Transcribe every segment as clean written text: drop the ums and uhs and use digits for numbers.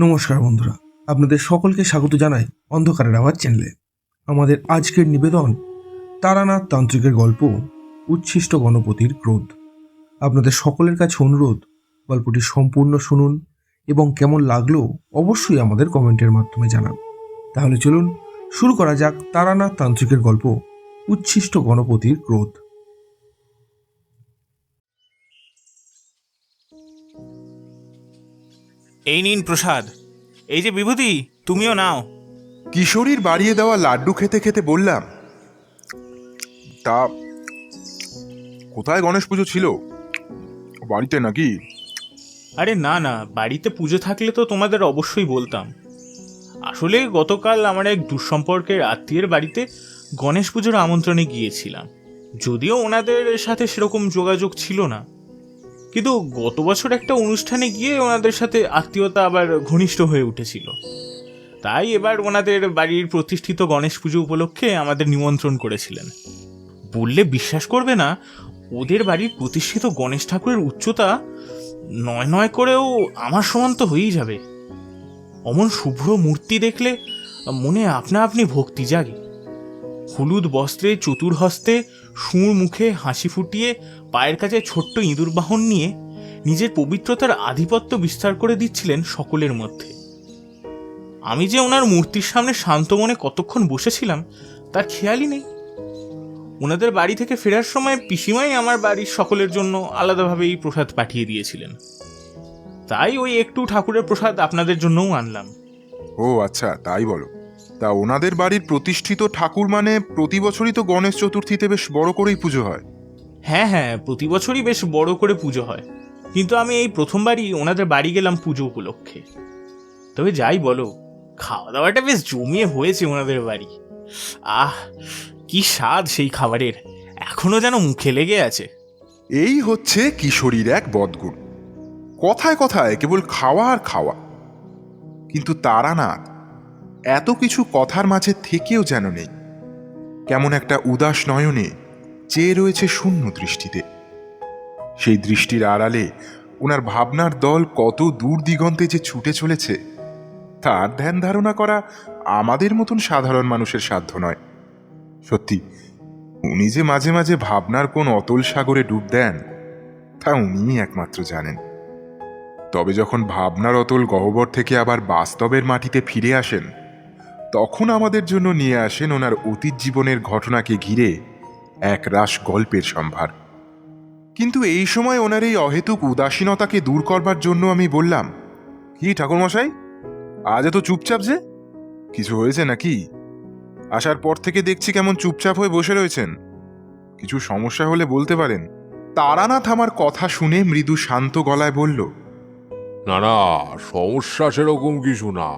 নমস্কার বন্ধুরা, আপনাদের সকলকে স্বাগত জানাই অন্ধকারের আওয়াজ চ্যানেলে। আমাদের আজকের নিবেদন তারানাথ তান্ত্রিকের গল্প উচ্ছিষ্ট গণপতির ক্রোধ। আপনাদের সকলের কাছে অনুরোধ, গল্পটি সম্পূর্ণ শুনুন এবং কেমন লাগলো অবশ্যই আমাদের কমেন্টের মাধ্যমে জানান। তাহলে চলুন শুরু করা যাক তারানাথ তান্ত্রিকের গল্প উচ্ছিষ্ট গণপতির ক্রোধ। এই নিন প্রসাদ। এই যে বিভূতি, তুমিও নাও। কিশোরীর বাড়িয়ে দেওয়া লাড্ডু খেতে খেতে বললাম, তা কোথায় গণেশ পুজো ছিল? বাড়িতে নাকি? আরে না না, বাড়িতে পুজো থাকলে তো তোমাদের অবশ্যই বলতাম। আসলে গতকাল আমার এক দুঃসম্পর্কের আত্মীয়ের বাড়িতে গণেশ পুজোর আমন্ত্রণে গিয়েছিলাম, যদিও ওনাদের সাথে সেরকম যোগাযোগ ছিল না। কিন্তু গত বছর একটা অনুষ্ঠানে গিয়ে ওনাদের সাথে আত্মীয়তা আবার ঘনিষ্ঠ হয়ে উঠেছিল। তাই এবার ওনাদের বাড়ির প্রতিষ্ঠিত গণেশ পুজো উপলক্ষে আমাদের নিমন্ত্রণ করেছিলেন। বললে বিশ্বাস করবে না, ওদের বাড়ির প্রতিষ্ঠিত গণেশ ঠাকুরের উচ্চতা নয় নয় করেও আমার সমান তো হয়েই যাবে। অমন শুভ্র মূর্তি দেখলে মনে আপনা আপনি ভক্তি জাগে। হলুদ বস্ত্রে, চতুর্হস্তে, সুর মুখে হাসি ফুটিয়ে, পায়ের কাছে ছোট্ট ইঁদুর বাহন নিয়ে নিজের পবিত্রতার আধিপত্য বিস্তার করে দিচ্ছিলেন সকলের মধ্যে। আমি যে ওনার মূর্তির সামনে শান্ত মনে কতক্ষণ বসেছিলাম তার খেয়ালই নেই। ওনাদের বাড়ি থেকে ফেরার সময় পিসিমাই আমার বাড়ির সকলের জন্য আলাদাভাবে এই প্রসাদ পাঠিয়ে দিয়েছিলেন। তাই ওই একটু ঠাকুরের প্রসাদ আপনাদের জন্যও আনলাম। ও আচ্ছা, তাই বলো। তা ওনাদের বাড়ির প্রতিষ্ঠিত ঠাকুর মানে প্রতি বছরই তো গণেশ চতুর্থীতে বেশ বড় করেই পুজো হয়। হ্যাঁ হ্যাঁ, প্রতি বছরই বেশ বড় করে পুজো হয়, কিন্তু আমি এই প্রথমবারই ওনাদের বাড়ি গেলাম পুজো উপলক্ষে। তবে যাই বলো, খাওয়া দাওয়াটা বেশ জমিয়ে হয়েছে ওনাদের বাড়ি। আহ, কি স্বাদ সেই খাবারের, এখনো যেন মুখে লেগে আছে। এই হচ্ছে কিশোরীর এক বদগুণ। কথায় কথায় কেবল খাওয়া আর খাওয়া। কিন্তু তারানাথ এত কিছু কথার মাঝে থেকেও যেন নেই। কেমন একটা উদাস নয়নে চেয়ে রয়েছে শূন্য দৃষ্টিতে। সেই দৃষ্টির আড়ালে ওনার ভাবনার দল কত দূর দিগন্তে যে ছুটে চলেছে, তার ধ্যান ধারণা করা আমাদের মতন সাধারণ মানুষের সাধ্য নয়। সত্যি, উনি যে মাঝে মাঝে ভাবনার কোন অতল সাগরে ডুব দেন তা উনিই একমাত্র জানেন। তবে যখন ভাবনার অতল গহ্বর থেকে আবার বাস্তবের মাটিতে ফিরে আসেন, তখন আমাদের জন্য নিয়ে আসেন ওনার অতীত জীবনের ঘটনাকে ঘিরে এক রাশ গল্পের সম্ভার। কিন্তু এই সময় ওনার এই অহেতুক উদাসীনতাকে দূর করবার জন্য আমি বললাম, কি ঠাকুরমশাই, আজ এত চুপচাপ যে? কিছু হয়েছে নাকি? আসার পর থেকে দেখছি কেমন চুপচাপ হয়ে বসে রয়েছেন। কিছু সমস্যা হলে বলতে পারেন। তারানাথ আমার কথা শুনে মৃদু শান্ত গলায় বলল, না না, সমস্যা সেরকম কিছু না।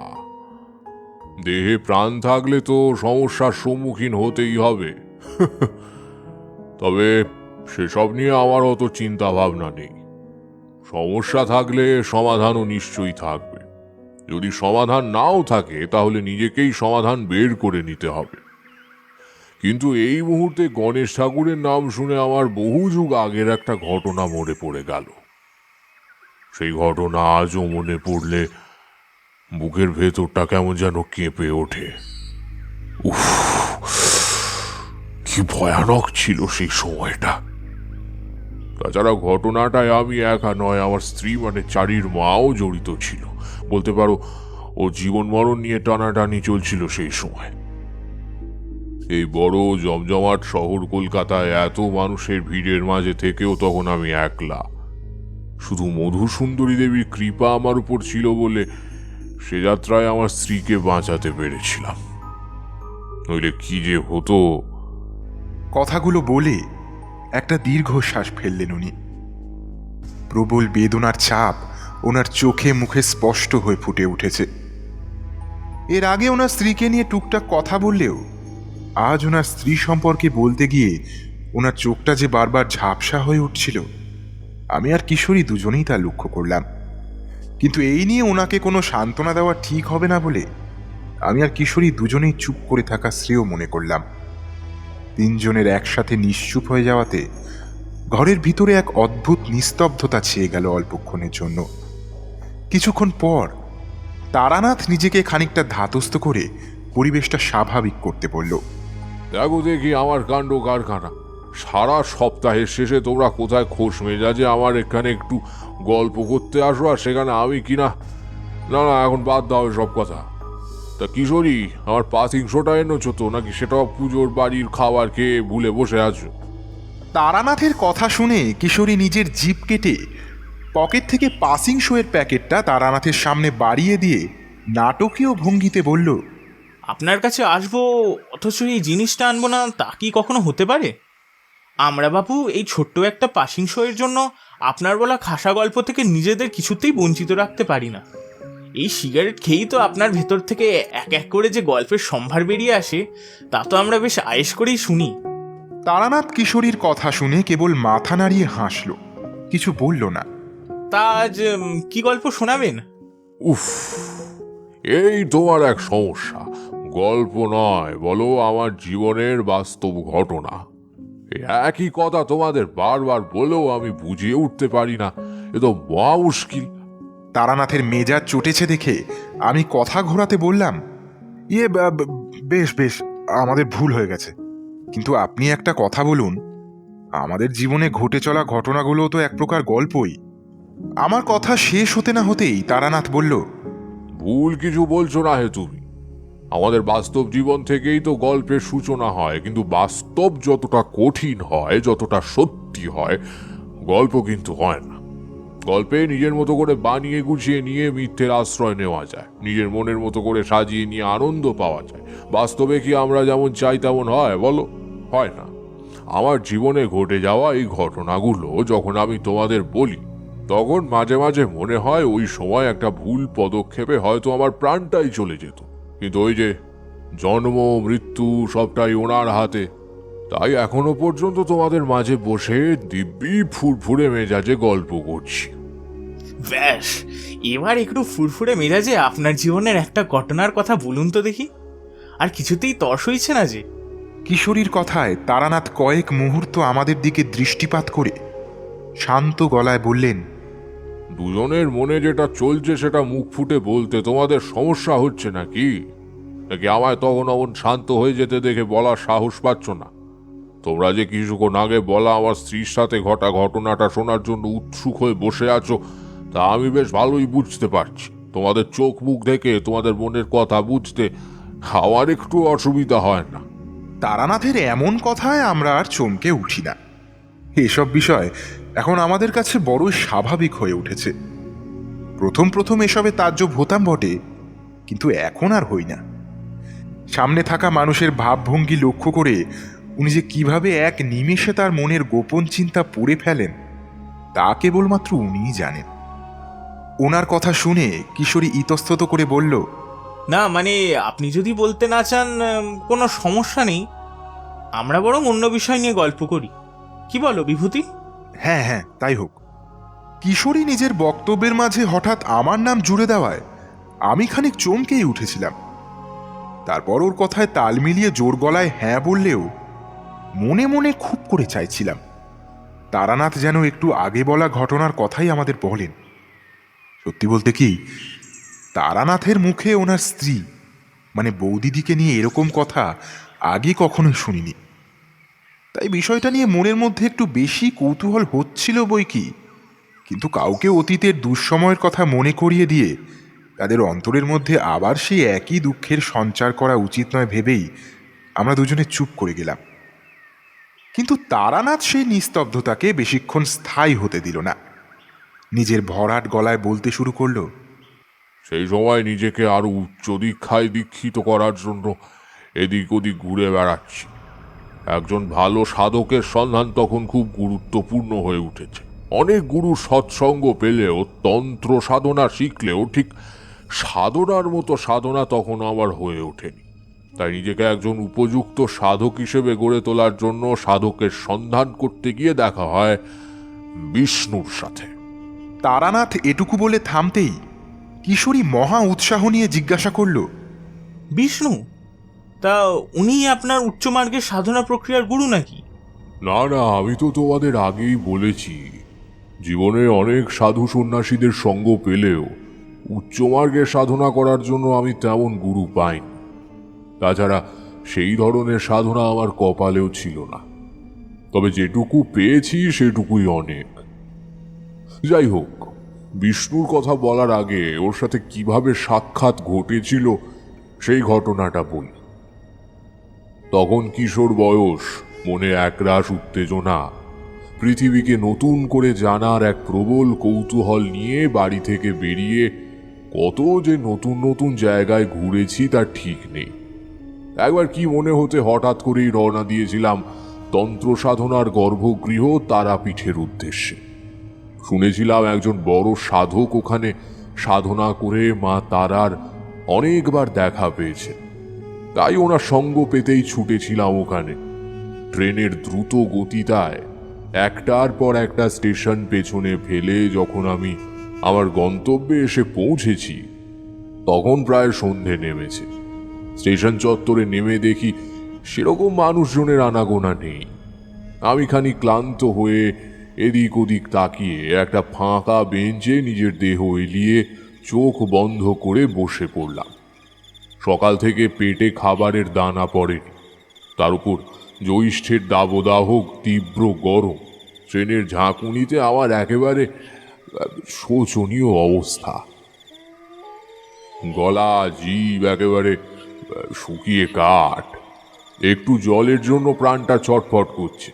দেহে প্রাণ থাকলে তো সমস্যার সম্মুখীন হতেই হবে। তবে সেসব নিয়ে আমার অত চিন্তা ভাবনা নেই। সমস্যা থাকলে সমাধানও নিশ্চয়ই থাকবে। যদি সমাধান নাও থাকে তাহলে নিজেকেই সমাধান বের করে নিতে হবে। কিন্তু এই মুহূর্তে গণেশ ঠাকুরের নাম শুনে আমার বহু যুগ আগের একটা ঘটনা মনে পড়ে গেল। সেই ঘটনা আজও মনে পড়লে বুকের ভেতরটা কেমন যেন কেঁপে ওঠে। উফ, কি ভয়ানক ছিল সেই সময়টা। তাছাড়া ঘটনাটায় আমি একা নয়, আমার স্ত্রী মানে চারির মাও জড়িত ছিল। বলতে পারো ও জীবন মরণ নিয়ে টানাটানি চলছিল সেই সময়। এই বড় জমজমাট শহর কলকাতায় এত মানুষের ভিড়ের মাঝে থেকেও তখন আমি একলা। শুধু মধুসুন্দরী দেবীর কৃপা আমার উপর ছিল বলে সে যাত্রায় আমার স্ত্রীকে বাঁচাতে পেরেছিলাম, নইলে কি যে হতো। কথাগুলো বলে একটা দীর্ঘশ্বাস ফেললেন উনি। প্রবল বেদনার ছাপ ওনার চোখে মুখে স্পষ্ট হয়ে ফুটে উঠেছে। এর আগে ওনার স্ত্রীকে নিয়ে টুকটাক কথা বললেও আজ ওনার স্ত্রী সম্পর্কে বলতে গিয়ে ওনার চোখটা যে বারবার ঝাপসা হয়ে উঠছিল, আমি আর কিশোরী দুজনেই তা লক্ষ্য করলাম। কিন্তু এই নিয়ে ওনাকে কোনো সান্ত্বনা দেওয়া ঠিক হবে না বলে আমি আর কিশোরী দুজনেই চুপ করে থাকা শ্রেয় মনে করলাম। তিনজনের একসাথে নিশ্চুপ হয়ে যাওয়াতে ঘরের ভিতরে এক অদ্ভুত নিস্তব্ধতা ছেয়ে গেল অল্পক্ষণের জন্য। কিছুক্ষণ পর তারানাথ নিজেকে খানিকটা ধাতস্থ করে পরিবেশটা স্বাভাবিক করতে বলল। দেখো দেখি আমার কাণ্ড কারখানা। সারা সপ্তাহের শেষে তোমরা কোথায় খোশ মেজাজে আমার এখানে একটু গল্প করতে আসো, আর সেখানে আমি কিনা না না, এখন বাদ দাও সব কথা। তা কিশোরী, আমার পাসিং শোটা এনেছো তো, নাকি সেটাও পুজোর বাড়ির খাবার খেয়ে ভুলে বসে আছো? তারানাথের কথা শুনে কিশোরী নিজের জিভ কেটে পকেট থেকে পাসিং শোয়ের প্যাকেটটা তারানাথের সামনে বাড়িয়ে দিয়ে নাটকীয় ভঙ্গিতে বলল, আপনার কাছে আসবো অথচ এই জিনিসটা আনবো না, তা কি কখনো হতে পারে? আমরা বাবু এই ছোট্ট একটা পাসিং শোয়ের জন্য আপনার বলা খাসা গল্প থেকে নিজেদের কিছুতেই বঞ্চিত রাখতে পারি না। এই সিগারেট খেয়েই তো আপনার ভেতর থেকে এক এক করে যে গল্পের সম্ভার বেরিয়ে আসে, তা তো আমরা বেশ আয়েশ করেই শুনি। তারানাথ কিশোরীর কথা শুনে কেবল মাথা নাড়িয়ে হাসল, কিছু বলল না। তা আজ কি গল্প শোনাবেন? উফ, এই তোমার এক সমস্যা। গল্প নয়, বলো আমার জীবনের বাস্তব ঘটনা। এই একই কথা তোমাদের বারবার বলেও আমি বুঝিয়ে উঠতে পারি না, এ তো মহা মুশকিল। তারানাথের মেজাজ চটেছে দেখে আমি কথা ঘোরাতে বললাম, বেশ বেশ, আমাদের ভুল হয়ে গেছে, কিন্তু আপনি একটা কথা বলুন, আমাদের জীবনে ঘটে চলা ঘটনাগুলো তো এক প্রকার গল্পই। আমার কথা শেষ হতে না হতেই তারানাথ বলল, ভুল কিছু বলছো না হে তুমি। আমাদের বাস্তব জীবন থেকেই তো গল্পের সূচনা হয়, কিন্তু বাস্তব যতটা কঠিন হয়, যতটা সত্যি হয়, গল্প কিন্তু হয় না। গল্পে নিজের মতো করে বানিয়ে গুছিয়ে নিয়ে মিথ্যের আশ্রয় নেওয়া যায়, নিজের মনের মতো করে সাজিয়ে নিয়ে আনন্দ পাওয়া যায়। বাস্তবে কি আমরা যেমন চাই তেমন হয় বলো? হয় না। আমার জীবনে ঘটে যাওয়া এই ঘটনাগুলো যখন আমি তোমাদের বলি, তখন মাঝে মাঝে মনে হয় ওই সময় একটা ভুল পদক্ষেপে হয়তো আমার প্রাণটাই চলে যেত, কিন্তু ওই যে জন্ম মৃত্যু সবটাই ওনার হাতে। তাই এখনো পর্যন্ত তোমাদের মাঝে বসে দিব্যি ফুরফুরে মেজাজে গল্প করছি। ব্যাস, এবার একটু ফুরফুরে মেজাজে আপনার জীবনের একটা ঘটনার কথা বলুন তো দেখি। আর কিছুতেই তর্স হইছে না যে। কিশোরীর কথায় তারানাথ কয়েক মুহূর্ত আমাদের দিকে দৃষ্টিপাত করে শান্ত গলায় বললেন, দুজনের মনে যেটা চলছে সেটা মুখ ফুটে বলতে তোমাদের সমস্যা হচ্ছে নাকি? নাকি আমায় তখন শান্ত হয়ে যেতে দেখে বলার সাহস পাচ্ছ না? তোমরা যে কিছুক্ষণ আগে বলা আমার স্ত্রীর সাথে ঘটা ঘটনাটা শোনার জন্য উৎসুক হয়ে বসে আছো, তা আমি বেশ ভালোই বুঝতে পারছি। তোমাদের চোখ মুখ দেখে তোমাদের মনের কথা বুঝতে আমার একটু অসুবিধা হয় না। তারানাথের এমন কথায় আমরা আর চমকে উঠি না। এসব বিষয় এখন আমাদের কাছে বড়ই স্বাভাবিক হয়ে উঠেছে। প্রথম প্রথম এসবে তাজ্জব হতাম বটে, কিন্তু এখন আর হই না। সামনে থাকা মানুষের ভাবভঙ্গি লক্ষ্য করে উনি যে কিভাবে এক নিমেষে তার মনের গোপন চিন্তা পড়ে ফেলেন, তা কেবলমাত্র উনিই জানেন। ওনার কথা শুনে কিশোরী ইতস্তত করে বলল, না মানে আপনি যদি বলতে না চান কোনো সমস্যা নেই, আমরা বরং অন্য বিষয় নিয়ে গল্প করি। কি বলো বিভূতি? হ্যাঁ হ্যাঁ, তাই হোক। কিশোরী নিজের বক্তব্যের মাঝে হঠাৎ আমার নাম জুড়ে দেওয়ায় আমি খানিক চমকেই উঠেছিলাম। তারপর ওর কথায় তাল মিলিয়ে জোর গলায় হ্যাঁ বললেও মনে মনে খুব করে চাইছিলাম তারানাথ যেন একটু আগে বলা ঘটনার কথাই আমাদের বলেন। সত্যি বলতে কি, তারানাথের মুখে ওনার স্ত্রী মানে বৌদিদিকে নিয়ে এরকম কথা আগে কখনোই শুনিনি। তাই বিষয়টা নিয়ে মনের মধ্যে একটু বেশি কৌতূহল হচ্ছিল বই কি, কিন্তু কাউকে অতীতের দুঃসময়ের কথা মনে করিয়ে দিয়ে তাদের অন্তরের মধ্যে আবার সেই একই দুঃখের সঞ্চার করা উচিত নয় ভেবেই আমরা দুজনে চুপ করে গেলাম। কিন্তু তারানাথ সেই নিস্তব্ধতাকে বেশিক্ষণ স্থায়ী হতে দিল না। নিজের ভরাট গলায় বলতে শুরু করলো, সেই সময় নিজেকে আরো উচ্চ দীক্ষায় দীক্ষিত করার জন্য এদিক ওদিক ঘুরে বেড়াচ্ছি। একজন ভালো সাধকের সন্ধান তখন খুব গুরুত্বপূর্ণ হয়ে উঠেছে। অনেক গুরুর সৎসঙ্গ পেলেও, তন্ত্র সাধনা শিখলেও ঠিক সাধনার মতো সাধনা তখন আমার হয়ে ওঠেনি। তাই নিজেকে একজন উপযুক্ত সাধক হিসেবে গড়ে তোলার জন্য সাধকের সন্ধান করতে গিয়ে দেখা হয় বিষ্ণুর সাথে। তারানাথ এটুকু বলে থামতেই কিশোরী মহা উৎসাহ নিয়ে জিজ্ঞাসা করল, বিষ্ণু? তা উনি আপনার উচ্চ মার্গের সাধনা প্রক্রিয়ার গুরু নাকি? না না, আমি তো তোমাদের আগেই বলেছি, জীবনে অনেক সাধু সন্ন্যাসীদের সঙ্গ পেলেও উচ্চমার্গের সাধনা করার জন্য আমি তেমন গুরু পাইনি। তাছাড়া সেই ধরনের সাধনা আমার কপালেও ছিল না। তবে যেটুকু পেয়েছি সেটুকুই অনেক। যাই হোক, বিষ্ণুর কথা বলার আগে ওর সাথে কিভাবে সাক্ষাৎ ঘটেছিল সেই ঘটনাটা বলি। তখন কিশোর বয়স, মনে একরাশ উত্তেজনা, পৃথিবীকে নতুন করে জানার এক প্রবল কৌতূহল নিয়ে বাড়ি থেকে বেরিয়ে কত যে নতুন নতুন জায়গায় ঘুরেছি তার ঠিক নেই। একবার কি মনে হতে হঠাৎ করেই রওনা দিয়েছিলাম তন্ত্র সাধনার গর্ভগৃহ তারাপীঠের উদ্দেশ্যে। শুনেছিলাম একজন বড় সাধক ওখানে সাধনা করে মা তারার অনেকবার দেখা পেয়েছেন। তাই ওনার সঙ্গ পেতেই ছুটেছিলাম ওখানে। ট্রেনের দ্রুত গতিতায় একটার পর একটা স্টেশন পেছনে ফেলে যখন আমি আমার গন্তব্যে এসে পৌঁছেছি, তখন প্রায় সন্ধে নেমেছে। স্টেশন চত্বরে নেমে দেখি সেরকম মানুষজনের আনাগোনা নেই। আমি খানিক ক্লান্ত হয়ে এদিক ওদিক তাকিয়ে একটা ফাঁকা বেঞ্চে নিজের দেহ এলিয়ে চোখ বন্ধ করে বসে পড়লাম। সকাল থেকে পেটে খাবারের দানা পড়েনি, তার উপর জ্যৈষ্ঠের দাবদাহ, তীব্র গরম, ট্রেনের ঝাঁকুনিতে আমার একেবারে শোচনীয় অবস্থা। গলা জিভ একেবারে শুকিয়ে কাঠ। একটু জলের জন্য প্রাণটা ছটফট করছে।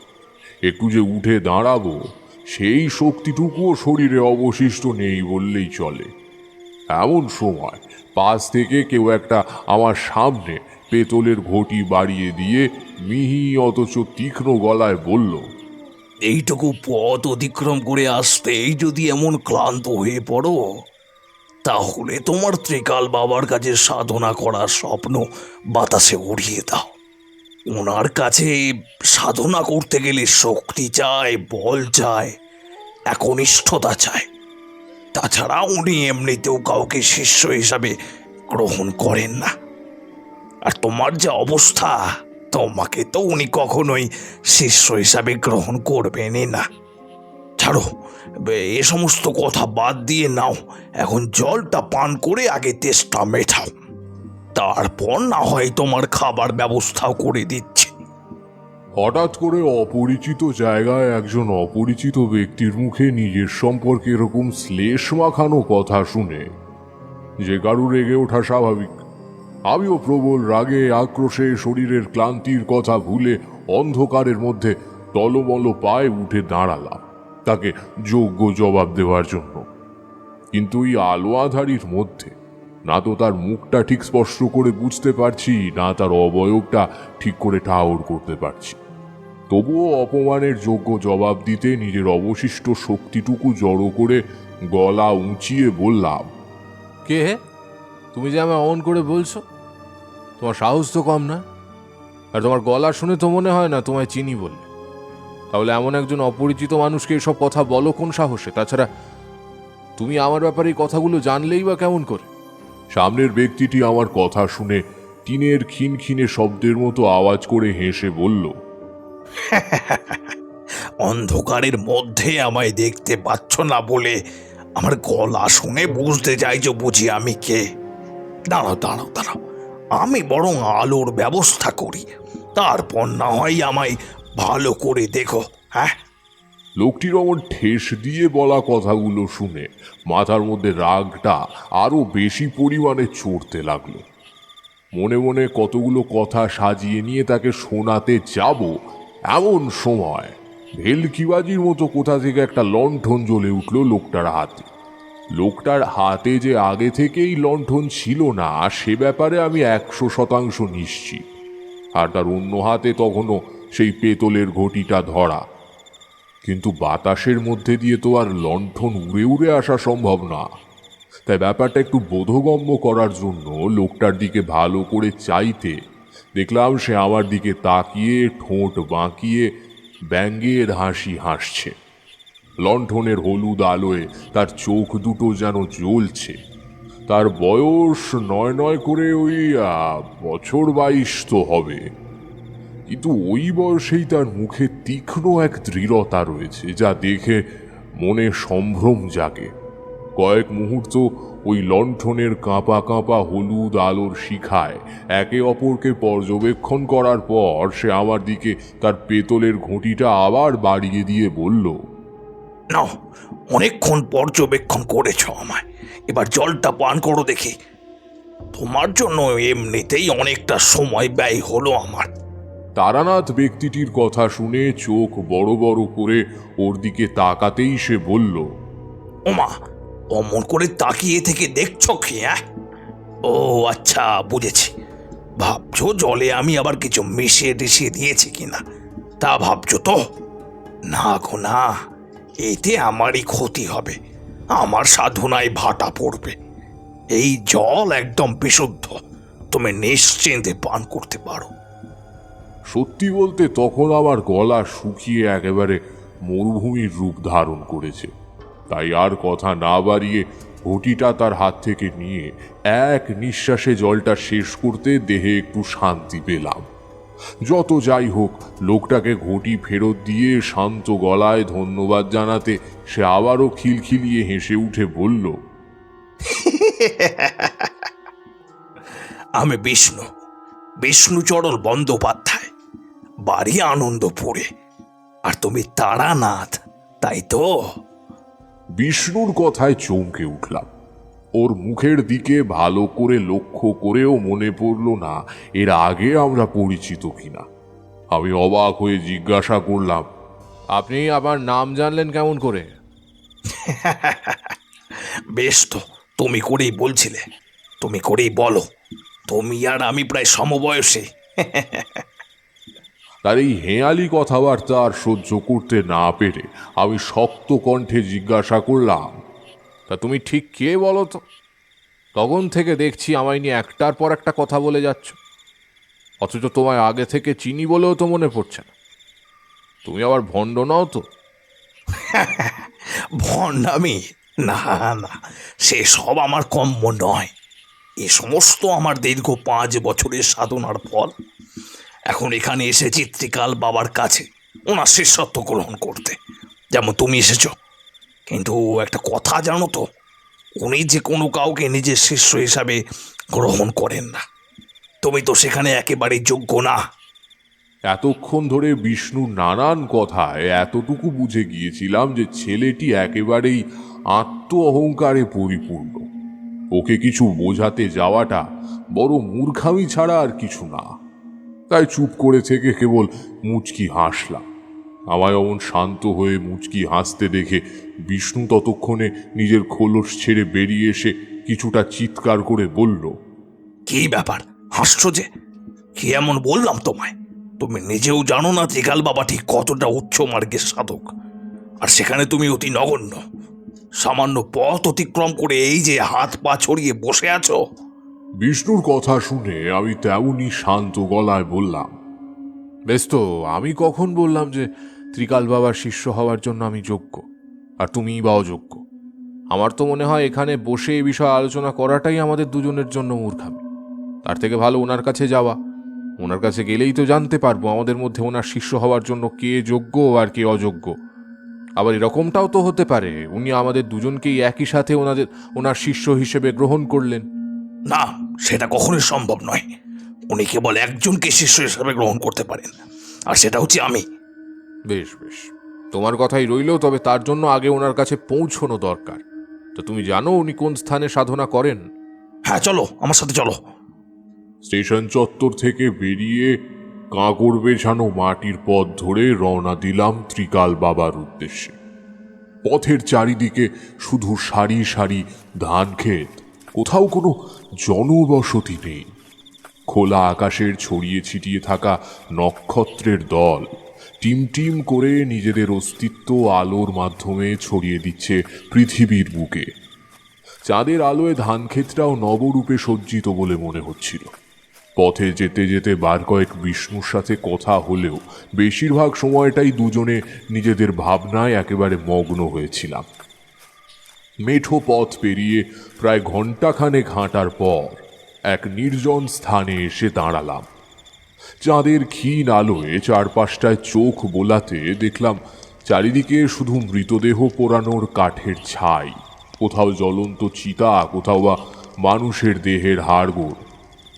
একটু যে উঠে দাঁড়াবো সেই শক্তিটুকুও শরীরে অবশিষ্ট নেই বললেই চলে। এমন সময় পাশ থেকে কেউ একটা আমার সামনে পেতলের ঘটি বাড়িয়ে দিয়ে মিহি অথচ তীক্ষ্ণ গলায় বলল, এইটুকু পথ অতিক্রম করে আসতেই যদি এমন ক্লান্ত হয়ে পড়ো, তাহলে তোমার ত্রিকাল বাবার কাছে সাধনা করার স্বপ্ন বাতাসে উড়িয়ে দাও। ওনার কাছে সাধনা করতে গেলে শক্তি চায়, বল চায়, একনিষ্ঠতা চায়। তাছাড়া উনি এমনিতেও কাউকে শিষ্য হিসাবে গ্রহণ করেন না। আর তোমার যে অবস্থা, তোমাকে তো উনি কখনোই শিষ্য হিসাবে গ্রহণ করবেনই না। ছাড়ো, এ সমস্ত কথা বাদ দিয়ে নাও, এখন জলটা পান করে আগে তেষ্টা মেটাও, তারপর না হয় তোমার খাবার ব্যবস্থাও করে দিচ্ছি। হঠাৎ করে অপরিচিত জায়গায় একজন অপরিচিত ব্যক্তির মুখে নিজের সম্পর্কে এরকম শ্লেষ মাখানো কথা শুনে যে কারু রেগে ওঠা স্বাভাবিক। আমিও প্রবল রাগে আক্রোশে শরীরের ক্লান্তির কথা ভুলে অন্ধকারের মধ্যে টলমল পায়ে উঠে দাঁড়ালাম তাকে যোগ্য জবাব দেওয়ার জন্য। কিন্তু এই আলো আঁধারির মধ্যে না তো তার মুখটা ঠিক স্পষ্ট করে বুঝতে পারছি, না তার অবয়বটা ঠিক করে ঠাউর করতে পারছি। তবুও অপমানের যোগ্য জবাব দিতে নিজের অবশিষ্ট শক্তিটুকু জড়ো করে গলা উঁচিয়ে বললাম, কে হে? তুমি যে আমায় অন করে বলছো, তোমার সাহস তো কম না। আর তোমার গলা শুনে তো মনে হয় না তোমায় চিনি বললে। তাহলে এমন একজন অপরিচিত মানুষকে এসব কথা বলো কোন সাহসে? তাছাড়া তুমি আমার ব্যাপারে এই কথাগুলো জানলেই বা কেমন করে? সামনের ব্যক্তিটি আমার কথা শুনে টিনের খিনখিনে শব্দের মতো আওয়াজ করে হেসে বলল, অন্ধকারের মধ্যে আমায় দেখতে পাচ্ছ না বলে আমার গলা শুনে বুঝতে চাইছো বুঝি আমি কে? দাঁড়াও দাঁড়াও দাঁড়াও, আমি বরং আলোর ব্যবস্থা করি, তারপর না হয় আমায় ভালো করে দেখো। হ্যাঁ, লোকটির অমন ঠেস দিয়ে বলা কথাগুলো শুনে মাথার মধ্যে রাগটা আরো বেশি পরিমাণে চড়তে লাগলো। মনে মনে কতগুলো কথা সাজিয়ে নিয়ে তাকে শোনাতে যাব, এমন সময় ভেলকিবাজির মতো কোথা থেকে একটা লণ্ঠন জ্বলে উঠল লোকটার হাতে। লোকটার হাতে যে আগে থেকেই লণ্ঠন ছিল না সে ব্যাপারে আমি 100% নিশ্চিত। আর তার অন্য হাতে তখনও সেই পেতলের ঘটিটা ধরা। কিন্তু বাতাসের মধ্যে দিয়ে তো আর লণ্ঠন উড়ে উড়ে আসা সম্ভব না। তাই ব্যাপারটা একটু বোধগম্য করার জন্য লোকটার দিকে ভালো করে চাইতে দেখলাম সে আমার দিকে তাকিয়ে ঠোঁট বাঁকিয়ে ব্যঙ্গের হাসি হাসছে। লণ্ঠনের হলুদ আলোয় তার চোখ দুটো যেন জ্বলছে। তার বয়স নয় করে ওই বছর 22 তো হবে, কিন্তু ওই বয়সেই তার মুখে তীক্ষ্ণ এক দৃঢ়তা রয়েছে যা দেখে মনে সম্ভ্রম জাগে। কয়েক মুহূর্ত ওই লণ্ঠনের কাঁপা কাঁপা হলুদ আলোর শিখায় একে অপরকে পর্যবেক্ষণ করার পর সে আমার দিকে তার পেতলের ঘটিটা আবার বাড়িয়ে দিয়ে বলল, নাও, অনেকক্ষণ পর্যবেক্ষণ করেছ আমায়, এবার জলটা পান করো দেখি। তোমার জন্য এমনিতেই অনেকটা সময় ব্যয় হলো আমার। তারানাথ ব্যক্তিটির কথা শুনে চোখ বড় বড় করে ওর দিকে তাকাতেই সে বলল, ওমা, অমন করে তাকিয়ে থেকে দেখছো কি? ও আচ্ছা, বুঝেছি। ভাবছো জলে আমি আবার কিছু মিশিয়ে টিশিয়ে দিয়েছি কিনা, তা ভাবছো তো? না গো না, এতে আমারই ক্ষতি হবে, আমার সাধনায় ভাটা পড়বে। এই জল একদম বিশুদ্ধ, তুমি নিশ্চিন্তে পান করতে পারো। সত্যি বলতে তখন আমার গলা শুকিয়ে একেবারে মরুভূমির রূপ ধারণ করেছে। তাই আর কথা না বাড়িয়ে ঘটিটা তার হাত থেকে নিয়ে এক নিঃশ্বাসে জলটা শেষ করতে দেহে একটু শান্তি পেলাম। যত যাই হোক, লোকটাকে ঘটি ফেরত দিয়ে শান্ত গলায় ধন্যবাদ জানাতে সে আবারও খিলখিলিয়ে হেসে উঠে বলল, আমি বিষ্ণুচরণ বন্দ্যোপাধ্যায়, বাড়ি আনন্দপুরে। আর তুমি তারানাথ, তাই তো? বিষ্ণুর কথায় চমকে উঠলাম। ওর মুখের দিকে ভালো করে লক্ষ্য করেও মনে পড়ল না এর আগে আমরা পরিচিত কিনা। আমি অবাক হয়ে জিজ্ঞাসা করলাম, আপনি আমার নাম জানলেন কেমন করে? বেশ তো, তুমি করেই বলছিলে, তুমি করেই বলো। তুমি আর আমি প্রায় সমবয়সী। তার এই হেঁয়ালি কথাবার্তা আর সহ্য করতে না পেরে আমি শক্ত কণ্ঠে জিজ্ঞাসা করলাম, তা তুমি ঠিক কে বলো তো? তখন থেকে দেখছি আমায় নিয়ে একটার পর একটা কথা বলে যাচ্ছ, অথচ তোমায় আগে থেকে চিনি বলেও তো মনে পড়ছে না। তুমি আবার ভণ্ড নও তো? ভণ্ডামি? না না, সেসব আমার কম্য নয়। এ সমস্ত আমার দীর্ঘ 5 বছরের সাধনার ফল। এখন এখানে এসেছি ত্রিকাল বাবার কাছে ওনার শিষ্যত্ব গ্রহণ করতে, যেমন তুমি এসেছো। কিন্তু একটা কথা জানো তো, উনি যে কোনো কাউকে নিজের শিষ্য হিসাবে গ্রহণ করেন না। তুমি তো সেখানে একেবারেই যোগ্য না। এতক্ষণ ধরে বিষ্ণুর নানান কথায় এতটুকু বুঝে গিয়েছিলাম যে ছেলেটি একেবারেই আত্ম অহংকারে পরিপূর্ণ। ওকে কিছু বোঝাতে যাওয়াটা বড় মূর্খামি ছাড়া আর কিছু না। তাই চুপ করে থেকে কেবল মুচকি হাসলাম। আমায় অমন শান্ত হয়ে মুচকি হাসতে দেখে বিষ্ণু ততক্ষণে নিজের খোলস ছেড়ে বেরিয়ে এসে কিছুটা চিৎকার করে বলল, কি ব্যাপার, হাসছো যে? কি এমন বললাম তোমায়? তুমি নিজেও জানো না ত্রিকাল বাবা ঠিক কতটা উচ্চ মার্গের সাধক, আর সেখানে তুমি অতি নগণ্য। সামান্য পথ অতিক্রম করে এই যে হাত পা ছড়িয়ে বসে আছো। বিষ্ণুর কথা শুনে আমি তেমনই শান্ত গলায় বললাম, বেশ তো, আমি কখন বললাম যে ত্রিকাল বাবার শিষ্য হওয়ার জন্য আমি যোগ্য আর তুমিই বা অযোগ্য? আমার তো মনে হয় এখানে বসে এ বিষয়ে আলোচনা করাটাই আমাদের দুজনের জন্য মূর্খামি। তার থেকে ভালো ওনার কাছে যাওয়া। ওনার কাছে গেলেই তো জানতে পারবো আমাদের মধ্যে ওনার শিষ্য হওয়ার জন্য কে যোগ্য আর কে অযোগ্য। আবার এরকমটাও তো হতে পারে উনি আমাদের দুজনকেই একই সাথে ওনার শিষ্য হিসেবে গ্রহণ করলেন। না, সেটা কখনোই সম্ভব নয়। উনি কেবল একজনকে শিষ্য হিসেবে গ্রহণ করতে পারেন, আর সেটা হচ্ছে আমি। বেশ বেশ, তোমার কথাই রইল। তবে তার জন্য আগে ওনার কাছে পৌঁছনো দরকার। তো তুমি জানো উনি কোন স্থানে সাধনা করেন? হ্যাঁ, চলো আমার সাথে চলো। স্টেশন চত্বর থেকে বেরিয়ে কাঁকড় বেছানো মাটির পথ ধরে রওনা দিলাম ত্রিকাল বাবার উদ্দেশ্যে। পথের চারিদিকে শুধু সারি সারি ধান ক্ষেত, কোথাও কোনো জনবসতি নেই। খোলা আকাশের ছড়িয়ে ছিটিয়ে থাকা নক্ষত্রের দল টিমটিম করে নিজেদের অস্তিত্ব আলোর মাধ্যমে ছড়িয়ে দিচ্ছে পৃথিবীর বুকে। চাঁদের আলোয় ধানক্ষেতটাও নবরূপে সজ্জিত বলে মনে হচ্ছিল। পথে যেতে যেতে বার কয়েক বিষ্ণুর সাথে কথা হলেও বেশিরভাগ সময়টাই দুজনে নিজেদের ভাবনায় একেবারে মগ্ন হয়েছিলাম। মেঠো পথ পেরিয়ে প্রায় ঘণ্টাখানেক হাঁটার পর এক নির্জন স্থানে এসে দাঁড়ালাম। চাঁদের ক্ষীণ আলোয় চারপাশটায় চোখ বোলাতে দেখলাম চারিদিকে শুধু মৃতদেহ পোড়ানোর কাঠের ছাই, কোথাও জ্বলন্ত চিতা, কোথাও বা মানুষের দেহের হাড়গোড়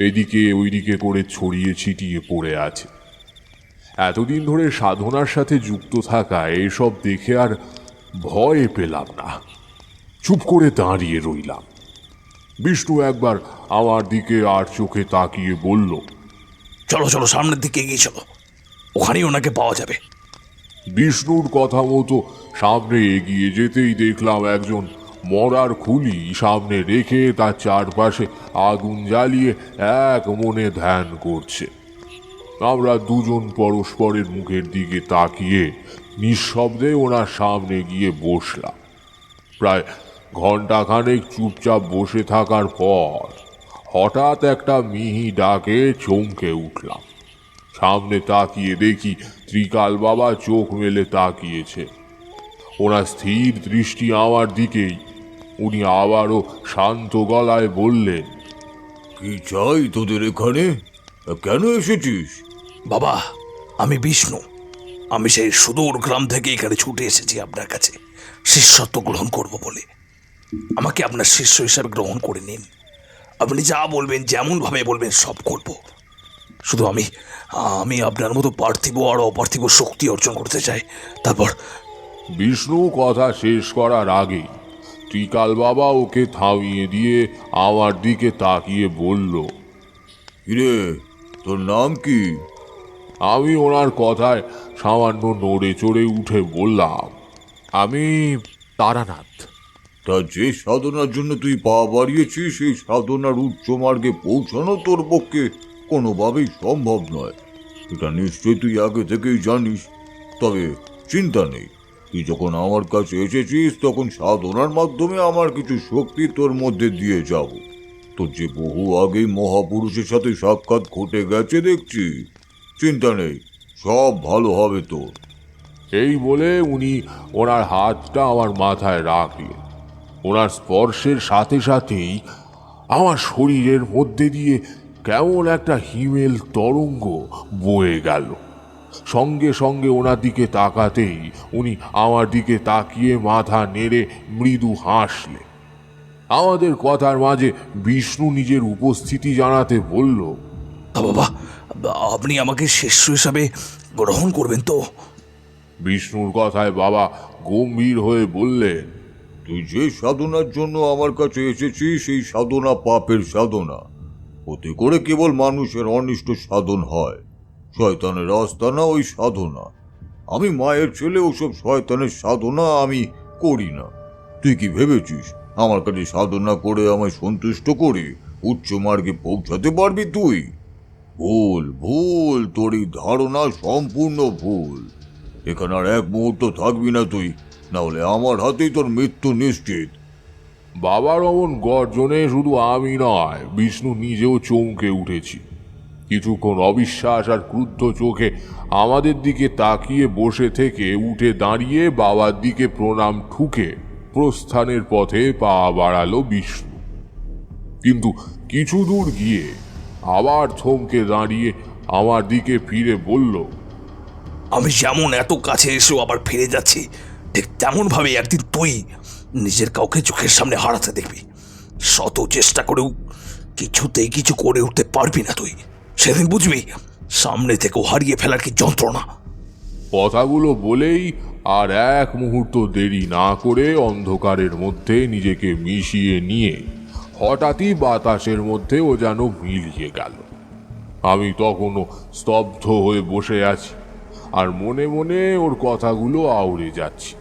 এদিকে ওইদিকে করে ছড়িয়ে ছিটিয়ে পড়ে আছে। এতদিন ধরে সাধনার সাথে যুক্ত থাকা এসব দেখে আর ভয় পেলাম না। চুপ করে দাঁড়িয়ে রইলাম। বিষ্ণু একবার আমার দিকে আর চোখে তাকিয়ে বলল, চলো চলো, সামনের দিকে এগিয়ে চলো, ওখানেই ওনাকে পাওয়া যাবে। বিষ্ণুর কথা মতো সামনে এগিয়ে যেতেই দেখলাম একজন মরার খুলি সামনে রেখে তার চারপাশে আগুন জ্বালিয়ে এক মনে ধ্যান করছে। আমরা দুজন পরস্পরের মুখের দিকে তাকিয়ে নিঃশব্দে ওনার সামনে গিয়ে বসলাম। প্রায় ঘণ্টাখানেক চুপচাপ বসে থাকার পর হঠাৎ একটা মিহি ডাকে চমকে উঠলাম। সামনে তাকিয়ে দেখি ত্রিকাল বাবা চোখ মেলে তাকিয়েছে। ওনার স্থির দৃষ্টি আমার দিকেই। উনি আবারও শান্ত গলায় বললেন, কি চাই তোদের এখানে? কেন এসেছিস? বাবা, আমি বিষ্ণু। আমি সেই সুদূর গ্রাম থেকে এখানে ছুটে এসেছি আপনার কাছে শিষ্যত্ব গ্রহণ করব বলে। আমাকে আপনার শিষ্য হিসাবে গ্রহণ করে নিন। আপনি যা বলবেন, যেমনভাবে বলবেন, সব করব। শুধু আমি আপনার মতো পার্থিব আর অপার্থিব শক্তি অর্জন করতে চাই। তারপর বিষ্ণু কথা শেষ করার আগেই ত্রিকাল বাবা ওকে থামিয়ে দিয়ে আমার দিকে তাকিয়ে বলল, কিরে, তোর নাম কি? আমি ওনার কথায় সামান্য নড়ে চড়ে উঠে বললাম, আমি তারানাথ। তা যে সাধনার জন্য তুই পা বাড়িয়েছিস, সেই সাধনার উচ্চ মার্গে পৌঁছানো তোর পক্ষে কোনোভাবেই সম্ভব নয়। এটা নিশ্চয়ই তুই আগে থেকেই জানিস। তবে চিন্তা নেই, তুই যখন আমার কাছে এসেছিস তখন সাধনার মাধ্যমে আমার কিছু শক্তি তোর মধ্যে দিয়ে যাব। তোর যে বহু আগেই মহাপুরুষের সাথে সাক্ষাৎ ঘটে গেছে দেখছি। চিন্তা নেই, সব ভালো হবে তোর। এই বলে উনি ওনার হাতটা আমার মাথায় রাখলেন। ওনার স্পর্শের সাথে সাথেই আমার শরীরের মধ্যে দিয়ে কেমন একটা হিমেল তরঙ্গ বয়ে গেল। সঙ্গে সঙ্গে ওনার দিকে তাকাতেই উনি আমার দিকে তাকিয়ে মাথা নেড়ে মৃদু হাসলেন। আমাদের কথার মাঝে বিষ্ণু নিজের উপস্থিতি জানাতে বলল, বাবা, আপনি আমাকে শিষ্য হিসাবে গ্রহণ করবেন তো? বিষ্ণুর কথায় বাবা গম্ভীর হয়ে বললেন, তুই যে সাধনার জন্য আমার কাছে এসেছিস সেই সাধনা পাপের সাধনা। ওতে করে কেবল মানুষের অনিষ্ট সাধন হয়। শয়তানের আস্তানা ওই সাধনা। আমি মায়ের ছেলে, ওসব শয়তানের সাধনা আমি করি না। তুই কি ভেবেছিস আমার কাছে সাধনা করে আমায় সন্তুষ্ট করে উচ্চ মার্গে পৌঁছাতে পারবি তুই? ভুল ভুল, তোর এই ধারণা সম্পূর্ণ ভুল। এখানে আর এক মুহূর্ত থাকবি না তুই, না হলে আমার হাতেই তোর মৃত্যু নিশ্চিত। বাবার অমন গর্জনে শুধু আমি নয়, বিষ্ণু নিজেও চমকে উঠেছি। কিছুক্ষণ অবিশ্বাস আর ক্রুদ্ধ চোখে আমাদের দিকে তাকিয়ে বসে থেকে উঠে দাঁড়িয়ে বাবার দিকে প্রণাম ঠুকে প্রস্থানের পথে পা বাড়ালো বিষ্ণু। কিন্তু কিছু দূর গিয়ে আবার থমকে দাঁড়িয়ে আমার দিকে ফিরে বলল, আমি যেমন এত কাছে এসেও আবার ফিরে যাচ্ছি, ঠিক তেমনভাবে একদিন তুই নিজের কাউকে চোখের সামনে হারাতে দেখবি। শত চেষ্টা করেও কিছুতেই কিছু করে উঠতে পারবি না তুই। সেদিন বুঝবি সামনে থেকেও হারিয়ে ফেলার কি যন্ত্রণা। কথাগুলো বলেই আর এক মুহূর্ত দেরি না করে অন্ধকারের মধ্যে নিজেকে মিশিয়ে নিয়ে হঠাৎই বাতাসের মধ্যে ও যেন মিলিয়ে গেল। আমি তখনও স্তব্ধ হয়ে বসে আছি আর মনে মনে ওর কথাগুলো আউড়ে যাচ্ছি।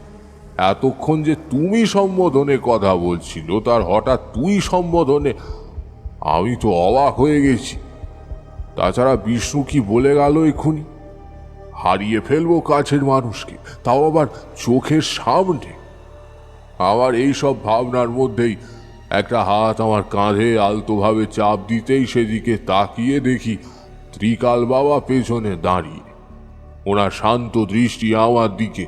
এতক্ষণ যে তুমি সম্বোধনে কথা বলছিল, তার হঠাৎ তুই সম্বোধনে আমি তো অবাক হয়ে গেছি। তাছাড়া বিষ্ণু কি বলে গেল এক্ষুনি? হারিয়ে ফেলবো কাছের মানুষকে, তাও আবার চোখের সামনে। আমার এই সব ভাবনার মধ্যেই একটা হাত আমার কাঁধে আলতোভাবে চাপ দিতেই সেদিকে তাকিয়ে দেখি ত্রিকাল বাবা পেছনে দাঁড়িয়ে, ওনার শান্ত দৃষ্টি আমার দিকে।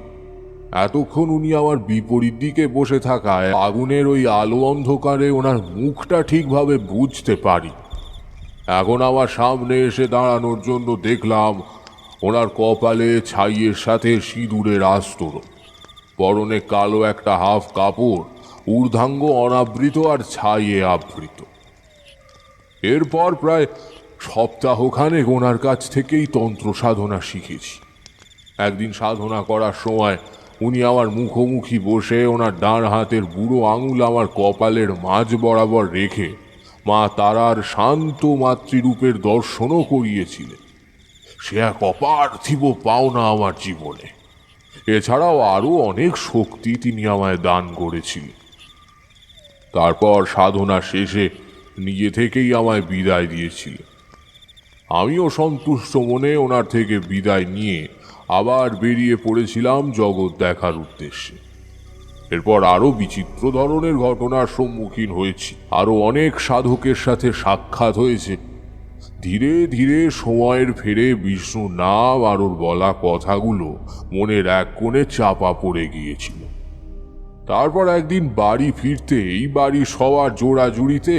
এতক্ষণ উনি আমার বিপরীত দিকে বসে থাকায় আগুনের ওই আলো অন্ধকারে ওনার মুখটা ঠিকভাবে বুঝতে পারি। এখন আমার সামনে এসে দাঁড়ানোর জন্য দেখলাম ওনার কপালে ছাইয়ের সাথে সিঁদুরের আস্তরণ, পরনে কালো একটা হাফ কাপড় ঊর্ধ্বাঙ্গ অনাবৃত আর ছাইয়ে আবৃত। এরপর প্রায় সপ্তাহখানেক ওনার কাছ থেকেই তন্ত্র সাধনা শিখেছি। একদিন সাধনা করার সময় উনি আমার মুখোমুখি বসে ওনার ডান হাতের বুড়ো আঙুল আমার কপালের মাঝ বরাবর রেখে মা তারার শান্ত মাতৃরূপের দর্শনও করিয়েছিলেন। সে এক অপার্থিব পাওনা আমার জীবনে। এছাড়াও আরও অনেক শক্তি তিনি আমায় দান করেছিলেন। তারপর সাধনা শেষে নিজে থেকেই আমায় বিদায় দিয়েছিলেন। আমিও সন্তুষ্ট মনে ওনার থেকে বিদায় নিয়ে আবার বেরিয়ে পড়েছিলাম জগৎ দেখার উদ্দেশ্যে। এরপর আরও বিচিত্র ধরনের ঘটনার সম্মুখীন হয়েছি, আরও অনেক সাধকের সাথে সাক্ষাৎ হয়েছে। ধীরে ধীরে সময়ের ফেরে বিষ্ণু নাম আর ওর বলা কথাগুলো মনের এক কোণে চাপা পড়ে গিয়েছিল। তারপর একদিন বাড়ি ফিরতেই বাড়ির সবার জোড়াজুড়িতে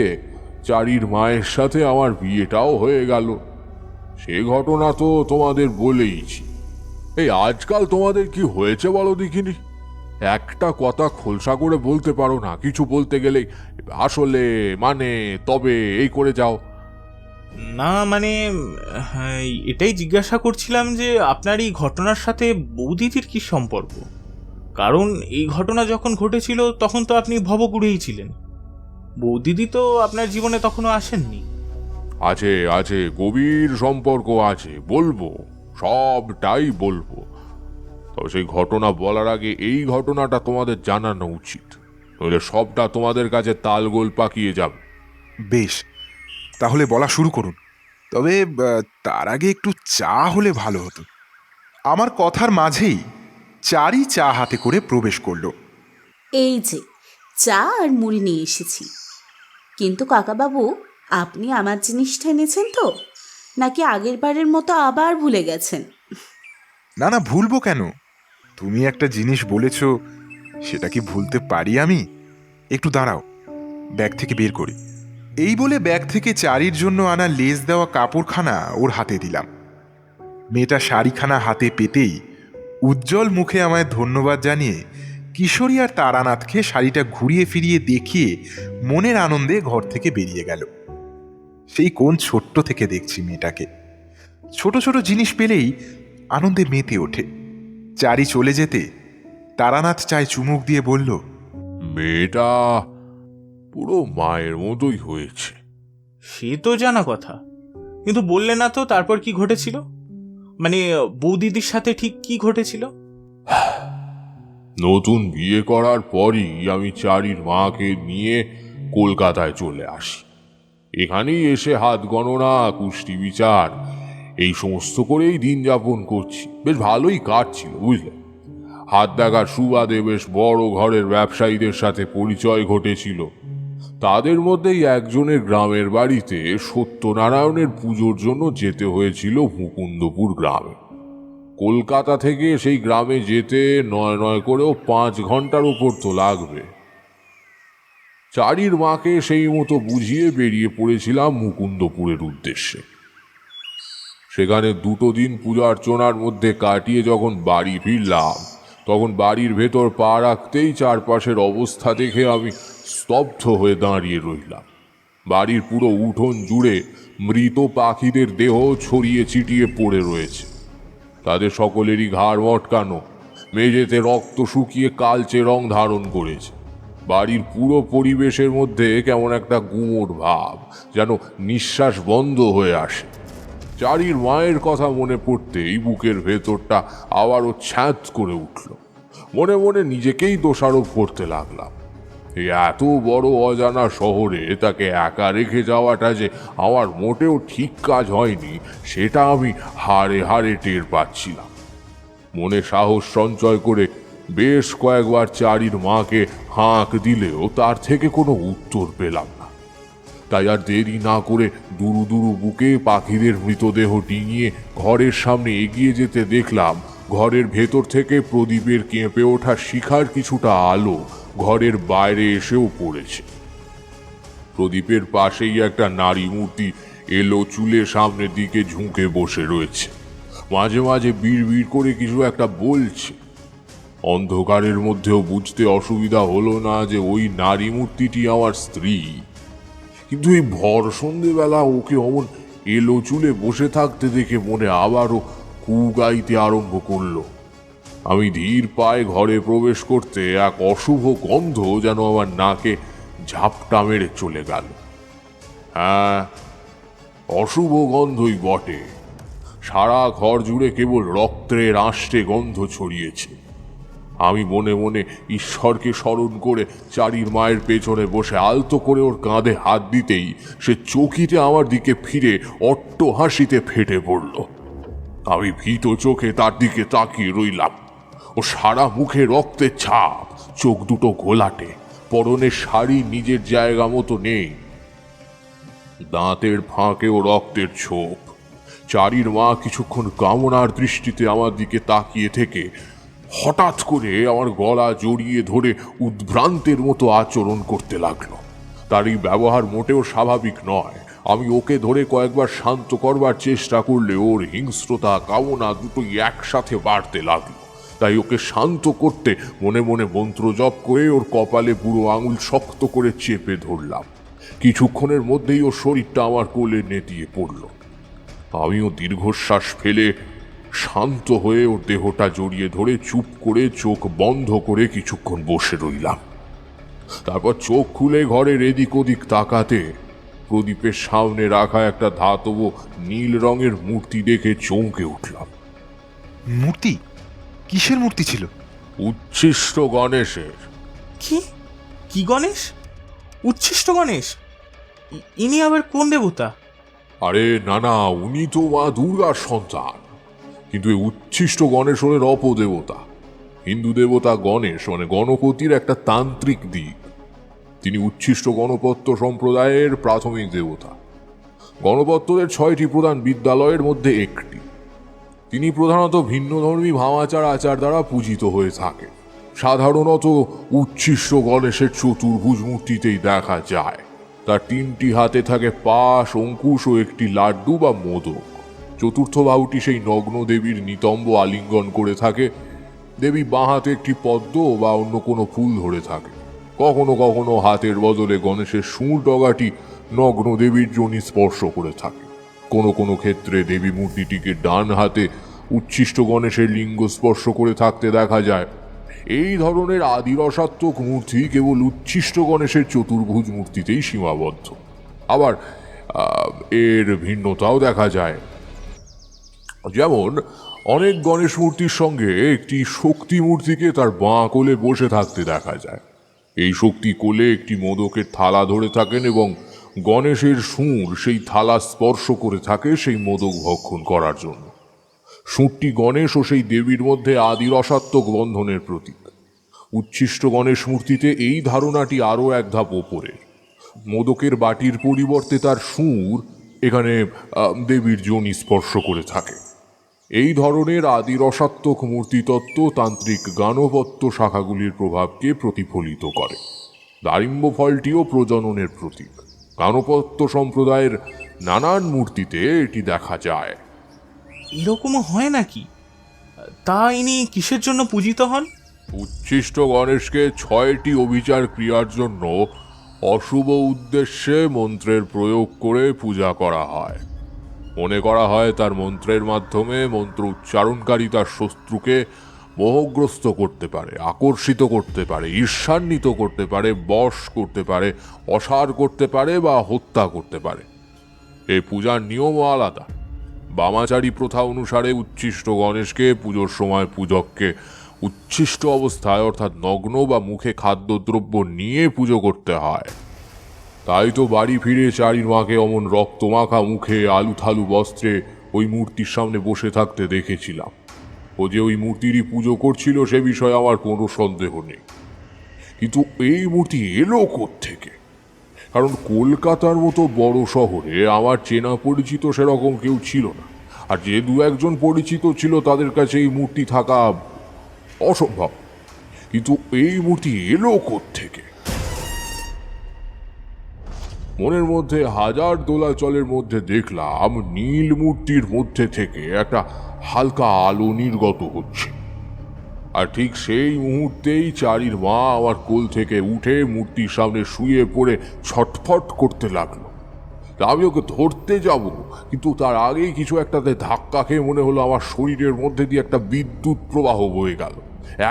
চারির মায়ের সাথে আমার বিয়েটাও হয়ে গেল। সে ঘটনা তো তোমাদের বলেইছি। এই আজকাল তোমাদের কি হয়েছে বলো দেখিনি? একটা কথা খোলসা করে বলতে পারো না, কিছু বলতে গেলেই আসলে মানে তবে এই করে যাও। না মানে হ্যাঁ, এটাই জিজ্ঞাসা করছিলাম যে আপনার এই ঘটনার সাথে বৌদিদির কি সম্পর্ক? কারণ এই ঘটনা যখন ঘটেছিল তখন তো আপনি ভবঘুরেই ছিলেন। বৌদিদি তো আপনার জীবনে তখনও আসেননি। আছে আছে, গভীর সম্পর্ক আছে, বলবো, সবটাই বলবো। তবে সেই ঘটনা বলার আগে এই ঘটনাটা তোমাদের জানানো উচিত, নইলে সবটা তোমাদের কাছে তালগোল পাকিয়ে যাবে। বেশ, তাহলে বলা শুরু করুন। তবে তার আগে একটু চা হলে ভালো হতো। আমার কথার মাঝেই চারি চা হাতে করে প্রবেশ করলো। এই যে চা আর মুড়ি নিয়ে এসেছি। কিন্তু কাকাবাবু, আপনি আমার জিনিসটা এনেছেন তো, নাকি আগের বারের মতো আবার ভুলে গেছেন? না না, ভুলবো কেন? তুমি একটা জিনিস বলেছ, সেটা কি ভুলতে পারি আমি? একটু দাঁড়াও, ব্যাগ থেকে বের করি। এই বলে ব্যাগ থেকে চারির জন্য আনা লেজ দেওয়া কাপড়খানা ওর হাতে দিলাম। মেয়েটা শাড়িখানা হাতে পেতেই উজ্জ্বল মুখে আমায় ধন্যবাদ জানিয়ে কিশোরী আর তারানাথকে শাড়িটা ঘুরিয়ে ফিরিয়ে দেখিয়ে মনের আনন্দে ঘর থেকে বেরিয়ে গেল। সেই কোন ছোট্ট থেকে দেখছি মেয়েটাকে। ছোট ছোট জিনিস পেলেই আনন্দে মেতে ওঠে। চারি চলে যেতে তারানাথ চায় চুমুক দিয়ে বলল, মেয়েটা পুরো মায়ের মতোই হয়েছে। সে তো জানা কথা, কিন্তু বললে না তো তারপর কি ঘটেছিল? মানে বৌদিদির সাথে ঠিক কি ঘটেছিল? নতুন বিয়ে করার পরই আমি চারির মাকে নিয়ে কলকাতায় চলে আসি। এখানেই এসে হাত গণনা, কুষ্টি বিচার এই সমস্ত করেই দিন যাপন করছি। বেশ ভালোই কাটছিল, বুঝলে। হাত দেখার সুবাদে বেশ বড় ঘরের ব্যবসায়ীদের সাথে পরিচয় ঘটেছিল। তাদের মধ্যেই একজনের গ্রামের বাড়িতে সত্যনারায়ণের পুজোর জন্য যেতে হয়েছিল মুকুন্দপুর গ্রামে। কলকাতা থেকে সেই গ্রামে যেতে নয় নয় করেও 5 ঘন্টার উপর তো লাগবে। চারির মাকে সেই মতো বুঝিয়ে বেরিয়ে পড়েছিলাম মুকুন্দপুরের উদ্দেশ্যে। সেখানে 2 দিন পূজা অর্চনার মধ্যে কাটিয়ে যখন বাড়ি ফিরলাম, তখন বাড়ির ভেতর পা রাখতেই চারপাশের অবস্থা দেখে আমি স্তব্ধ হয়ে দাঁড়িয়ে রইলাম। বাড়ির পুরো উঠোন জুড়ে মৃত পাখিদের দেহ ছড়িয়ে ছিটিয়ে পড়ে রয়েছে। তাদের সকলেরই ঘাড় মটকানো, মেঝেতে রক্ত শুকিয়ে কালচে রং ধারণ করেছে। বাড়ির পুরো পরিবেশের মধ্যে কেমন একটা গুমোট ভাব, যেন নিঃশ্বাস বন্ধ হয়ে আসে। চারির মায়ের কথা মনে পড়তেই বুকের ভেতরটা আবারও ছ্যাঁত করে উঠল। মনে মনে নিজেকেই দোষারোপ করতে লাগলাম। এই এত বড় অজানা শহরে তাকে একা রেখে যাওয়াটা যে আমার মোটেও ঠিক কাজ হয়নি, সেটা আমি হাড়ে হাড়ে টের পাচ্ছিলাম। মনে সাহস সঞ্চয় করে বেশ কয়েকবার চারির মাকে হাঁক দিলেও তার থেকে কোনো উত্তর পেলাম না। তাই আর দেরি না করে দুরু দুরু বুকে পাখিদের মৃতদেহ ডিঙিয়ে ঘরের সামনে এগিয়ে যেতে দেখলাম ঘরের ভেতর থেকে প্রদীপের কেঁপে ওঠা শিখার কিছুটা আলো ঘরের বাইরে এসেও পড়েছে। প্রদীপের পাশেই একটা নারী মূর্তি এলো চুলে সামনের দিকে ঝুঁকে বসে রয়েছে। মাঝে মাঝে বিড় বিড় করে কিছু একটা বলছে। অন্ধকারের মধ্যেও বুঝতে অসুবিধা হলো না যে ওই নারী মূর্তিটি আমার স্ত্রী। কিন্তু এই ভর সন্ধেবেলা ওকে অমন এলো চুলে বসে থাকতে দেখে মনে আবারও কু গাইতে আরম্ভ করলো। আমি ধীর পায়ে ঘরে প্রবেশ করতে এক অশুভ গন্ধ যেন আমার নাকে ঝাপটা মেরে চলে গেল। হ্যাঁ, অশুভ গন্ধই বটে। সারা ঘর জুড়ে কেবল রক্তের আষ্টে গন্ধ ছড়িয়েছে। আমি মনে মনে ঈশ্বরকে স্মরণ করে চারির মায়ের পেছনে বসে আলতো করে ওর কাঁধে হাত দিতেই সে চকিতে আমার দিকে ফিরে অট্ট হাসিতে ফেটে পড়ল। আমি ভীত চোখে তার দিকে তাকিয়ে রইলাম। ও সারা মুখে রক্তের ছাপ, চোখ দুটো ঘোলাটে, পরনের শাড়ি নিজের জায়গা মতো নেই, দাঁতের ফাঁকেও রক্তের ছোপ। চারির মা কিছুক্ষণ কামনার দৃষ্টিতে আমার দিকে তাকিয়ে থেকে হঠাৎ করে আমার গলা জড়িয়ে ধরে উদ্ভ্রান্তের মতো আচরণ করতে লাগলো। তার এই ব্যবহার মোটেও স্বাভাবিক নয়। আমি ওকে ধরে কয়েকবার শান্ত করবার চেষ্টা করলে ওর হিংস্রতা, কামনা দুটোই একসাথে বাড়তে লাগলো। তাই ওকে শান্ত করতে মনে মনে মন্ত্র জপ করে ওর কপালে বুড়ো আঙুল শক্ত করে চেপে ধরলাম। কিছুক্ষণের মধ্যেই ওর শরীরটা আমার কোলে নেতিয়ে পড়ল। আমিও দীর্ঘশ্বাস ফেলে শান্ত হয়ে ওর দেহটা জড়িয়ে ধরে চুপ করে চোখ বন্ধ করে কিছুক্ষণ বসে রইলাম। তারপর চোখ খুলে ঘরের এদিক ওদিক তাকাতে প্রদীপের সামনে রাখা একটা ধাতব নীল রঙের মূর্তি দেখে চমকে উঠলাম। মূর্তি? কিসের মূর্তি ছিল? উচ্ছিষ্ট গণেশের। কি কি গণেশ? উচ্ছিষ্ট গণেশ? ইনি আবার কোন দেবতা? আরে না না, উনি তো মা দুর্গার সন্তান। কিন্তু এই উচ্ছিষ্ট গণেশ হলেন অপদেবতা। হিন্দু দেবতা গণেশ মানে গণপতির একটা তান্ত্রিক দিক। তিনি উচ্ছিষ্ট গণপত্য সম্প্রদায়ের প্রাথমিক দেবতা। গণপত্যদের 6টি প্রধান বিদ্যালয়ের মধ্যে একটি। তিনি প্রধানত ভিন্নধর্মী ভামাচার আচার দ্বারা পূজিত হয়ে থাকে। সাধারণত উচ্ছিষ্ট গণেশের চতুর্ভুজ মূর্তিতেই দেখা যায়। তার 3টি হাতে থাকে পাশ, অঙ্কুশ ও একটি লাড্ডু বা মোদক। চতুর্থ বাহুটি সেই নগ্ন দেবীর নিতম্ব আলিঙ্গন করে থাকে। দেবী বাঁ হাতে একটি পদ্ম বা অন্য কোনো ফুল ধরে থাকে। কখনো কখনো হাতের বদলে গণেশের সুর ডগাটি নগ্ন দেবীর যোনি স্পর্শ করে থাকে। কোনো কোনো ক্ষেত্রে দেবী মূর্তিটিকে ডান হাতে উচ্ছিষ্ট গণেশের লিঙ্গ স্পর্শ করে থাকতে দেখা যায়। এই ধরনের আদিরসাত্মক মূর্তি কেবল উচ্ছিষ্ট গণেশের চতুর্ভুজ মূর্তিতেই সীমাবদ্ধ। আবার এর ভিন্নতাও দেখা যায়। যেমন অনেক গণেশ মূর্তির সঙ্গে একটি শক্তি মূর্তিকে তার বাঁ কোলে বসে থাকতে দেখা যায়। এই শক্তি কোলে একটি মোদকের থালা ধরে থাকেন এবং গণেশের সুর সেই থালা স্পর্শ করে থাকে সেই মোদক ভক্ষণ করার জন্য। সুরটি গণেশ ও সেই দেবীর মধ্যে আদিরসাত্মক বন্ধনের প্রতীক। উচ্ছিষ্ট গণেশ মূর্তিতে এই ধারণাটি আরও এক ধাপ ওপরে। মোদকের বাটির পরিবর্তে তার সুর এখানে দেবীর যোনি স্পর্শ করে থাকে। এই ধরনের আদিরসাত্মক মূর্তিতত্ত্ব তান্ত্রিক গানপত্য শাখাগুলির প্রভাবকে প্রতিফলিত করে। দারিম্ব ফলটিও প্রজননের প্রতীক। গানপত্য সম্প্রদায়ের নানান মূর্তিতে এটি দেখা যায়। এরকমও হয় নাকি? তা ইনি কিসের জন্য পূজিত হন? উচ্ছিষ্ট গণেশকে 6টি অভিচার ক্রিয়ার জন্য অশুভ উদ্দেশ্যে মন্ত্রের প্রয়োগ করে পূজা করা হয়। মনে করা হয় তার মন্ত্রের মাধ্যমে মন্ত্র উচ্চারণকারী তার শত্রুকে মোহগ্রস্ত করতে পারে, আকর্ষিত করতে পারে, ঈর্ষান্বিত করতে পারে, বশ করতে পারে, অসার করতে পারে বা হত্যা করতে পারে। এই পূজার নিয়মও আলাদা। বামাচারী প্রথা অনুসারে উচ্ছিষ্ট গণেশকে পুজোর সময় পূজককে উচ্ছিষ্ট অবস্থায় অর্থাৎ নগ্ন বা মুখে খাদ্যদ্রব্য নিয়ে পুজো করতে হয়। তাই তো বাড়ি ফিরে চারির মাকে অমন রক্তমাখা মুখে আলু থালু বস্ত্রে ওই মূর্তির সামনে বসে থাকতে দেখেছিলাম। ও যে ওই মূর্তিরই পুজো করছিল সে বিষয়ে আমার কোনো সন্দেহ নেই। কিন্তু এই মূর্তি এলো কোত্থেকে? কারণ কলকাতার মতো বড় শহরে আমার চেনা পরিচিত সেরকম কেউ ছিল না। আর যে 2-1জন পরিচিত ছিল তাদের কাছে এই মূর্তি থাকা অসম্ভব। কিন্তু এই মূর্তি এলো কোত্থেকে? মনের মধ্যে হাজার দোলাচলের মধ্যে দেখলাম নীল মূর্তির মধ্যে থেকে একটা হালকা আলো নির্গত হচ্ছে। আর ঠিক সেই মুহূর্তেই চারির মা আমার কোল থেকে উঠে মূর্তির সামনে শুয়ে পড়ে ছটফট করতে লাগলো। আমি ওকে ধরতে যাব, কিন্তু তার আগেই কিছু একটাতে ধাক্কা খেয়ে মনে হলো আমার শরীরের মধ্যে দিয়ে একটা বিদ্যুৎ প্রবাহ বয়ে গেল।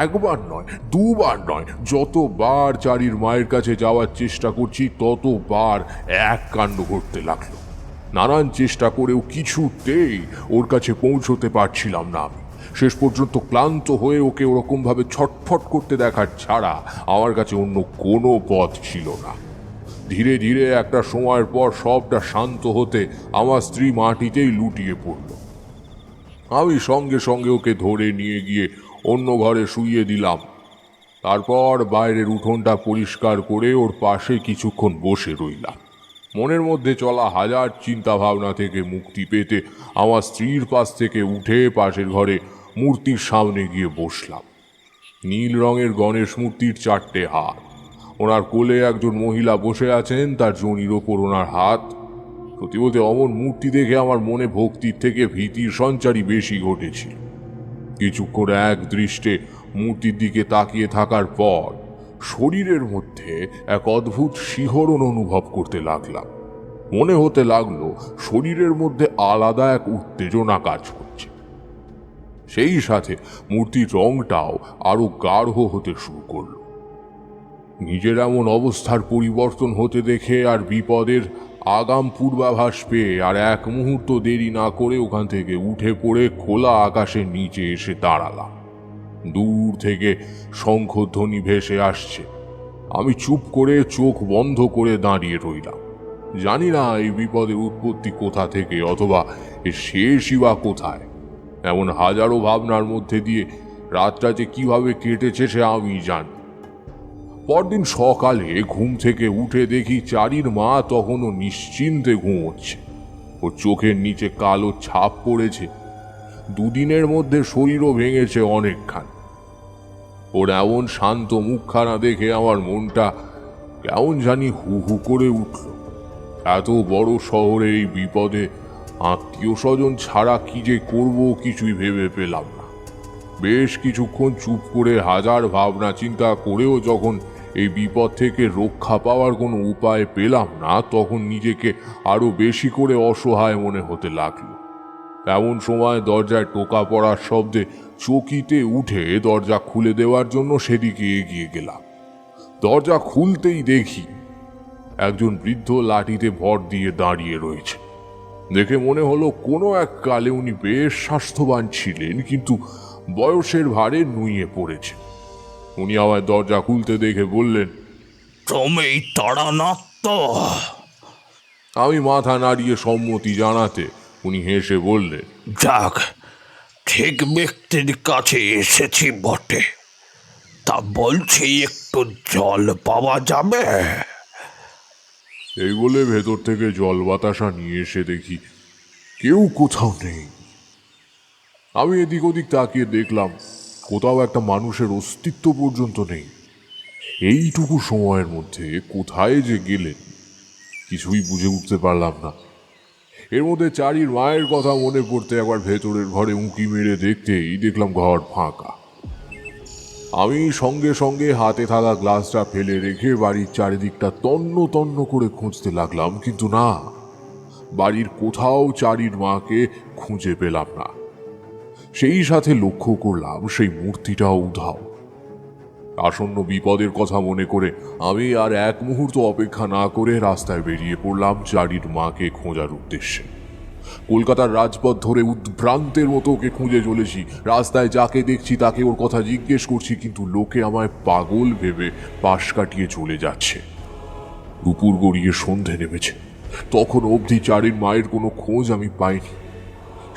একবার নয়, দুবার নয়, যতবার চারির মায়ের কাছে যাওয়ার চেষ্টা করছি ততবার এক কাণ্ড ঘটতে লাগলো। নানান চেষ্টা করেও কিছুতেই ওর কাছে পৌঁছতে পারছিলাম না আমি। শেষ পর্যন্ত ক্লান্ত হয়ে ওকে ওরকমভাবে ছটফট করতে দেখার ছাড়া আমার কাছে অন্য কোনো পথ ছিল না। ধীরে ধীরে একটা সময়ের পর সবটা শান্ত হতে আমার স্ত্রী মাটিতেই লুটিয়ে পড়ল। আমি সঙ্গে সঙ্গে ওকে ধরে নিয়ে গিয়ে অন্য ঘরে শুইয়ে দিলাম। তারপর বাইরের উঠোনটা পরিষ্কার করে ওর পাশে কিছুক্ষণ বসে রইলাম। মনের মধ্যে চলা হাজার চিন্তা ভাবনা থেকে মুক্তি পেতে আমার স্ত্রীর পাশ থেকে উঠে পাশের ঘরে মূর্তির সামনে গিয়ে বসলাম। নীল রঙের গণেশ মূর্তির 4টে হাত, ওনার কোলে একজন মহিলা বসে আছেন, তার জনির ওপর ওনার হাত। সত্যি বলতে অমন মূর্তি দেখে আমার মনে ভক্তির থেকে ভীতির সঞ্চারই বেশি ঘটেছিল। কিছুক্ষণ এক দৃষ্টে মূর্তির দিকে তাকিয়ে থাকার পর শরীরের মধ্যে এক অদ্ভুত শিহরণ অনুভব করতে লাগলাম। মনে হতে লাগলো শরীরের মধ্যে আলাদা এক উত্তেজনা কাজ করছে। সেই সাথে মূর্তির রংটাও আরো গাঢ় হতে শুরু করলো। নিজের এমন অবস্থার পরিবর্তন হতে দেখে আর বিপদের আগাম পূর্বাভাস পেয়ে আর এক মুহূর্ত দেরি না করে ওখান থেকে উঠে পড়ে খোলা আকাশের নিচে এসে দাঁড়ালাম। দূর থেকে শঙ্খধ্বনি ভেসে আসছে। আমি চুপ করে চোখ বন্ধ করে দাঁড়িয়ে রইলাম। জানি না এই বিপদের উৎপত্তি কোথা থেকে, অথবা এর শেষই বা কোথায়। এমন হাজারো ভাবনার মধ্যে দিয়ে রাতটা যে কিভাবে কেটেছে সে আমি জানি। পরদিন সকালে ঘুম থেকে উঠে দেখি চারির মা তখনও নিশ্চিন্তে ঘুমোচ্ছে। ওর চোখের নিচে কালো ছাপ পড়েছে। দুদিনের মধ্যে শরীরও ভেঙেছে অনেকখান। ওর এমন শান্ত মুখখানা দেখে আমার মনটা কেমন জানি হু হু করে উঠল। এত বড় শহরে এই বিপদে আত্মীয় স্বজন ছাড়া কি যে করব কিছুই ভেবে পেলাম না। বেশ কিছুক্ষণ চুপ করে হাজার ভাবনা চিন্তা করেও যখন এই বিপদ থেকে রক্ষা পাওয়ার কোনো উপায় পেলাম না, তখন নিজেকে আরো বেশি করে অসহায় মনে হতে লাগলো। এমন সময় দরজায় টোকা পড়ার শব্দে চকিতে উঠে দরজা খুলে দেওয়ার জন্য সেদিকে এগিয়ে গেলাম। দরজা খুলতেই দেখি একজন বৃদ্ধ লাঠিতে ভর দিয়ে দাঁড়িয়ে রয়েছে। দেখে মনে হলো কোনো এক কালে উনি বেশ স্বাস্থ্যবান ছিলেন, কিন্তু বয়সের ভারে নুয়ে পড়েছে। উনি আমায় দরজা খুলতে দেখে বললেন, তুমি তারানাথ তো? আমি মাথা নাড়িয়ে সম্মতি জানাতে উনি হেসে বললেন, যাক, ঠিক ব্যক্তির কাছে এসেছি বটে। তা বলছি, একটু জল পাওয়া যাবে? এই বলে ভেতর থেকে জল বাতাসা নিয়ে এসে দেখি কেউ কোথাও নেই। আমি এদিক ওদিক তাকিয়ে দেখলাম কোথাও একটা মানুষের অস্তিত্ব পর্যন্ত নেই। এইটুকু সময়ের মধ্যে কোথায় যে গেলেন কিছুই বুঝে উঠতে পারলাম না। এর মধ্যে চারির মায়ের কথা মনে পড়তে একবার ভেতরের ঘরে উঁকি মেরে দেখতেই দেখলাম ঘর ফাঁকা। আমি সঙ্গে সঙ্গে হাতে থাকা গ্লাসটা ফেলে রেখে বাড়ির চারিদিকটা তন্ন তন্ন করে খুঁজতে লাগলাম, কিন্তু না, বাড়ির কোথাও চারির মাকে খুঁজে পেলাম না। সেই সাথে লক্ষ্য করলাম সেই মূর্তিটাও উধাও। আসন্ন বিপদের কথা মনে করে আমি আর এক মুহূর্ত অপেক্ষা না করে রাস্তায় বেরিয়ে পড়লাম চারির মাকে খোঁজার উদ্দেশ্যে। কলকাতার রাজপথ ধরে উদ্ভ্রান্তের মতো ওকে খুঁজে চলেছি। রাস্তায় যাকে দেখছি তাকে ওর কথা জিজ্ঞেস করছি, কিন্তু লোকে আমায় পাগল ভেবে পাশ কাটিয়ে চলে যাচ্ছে। দুপুর গড়িয়ে সন্ধে নেমেছে, তখন অবধি চারির মায়ের কোনো খোঁজ আমি পাইনি।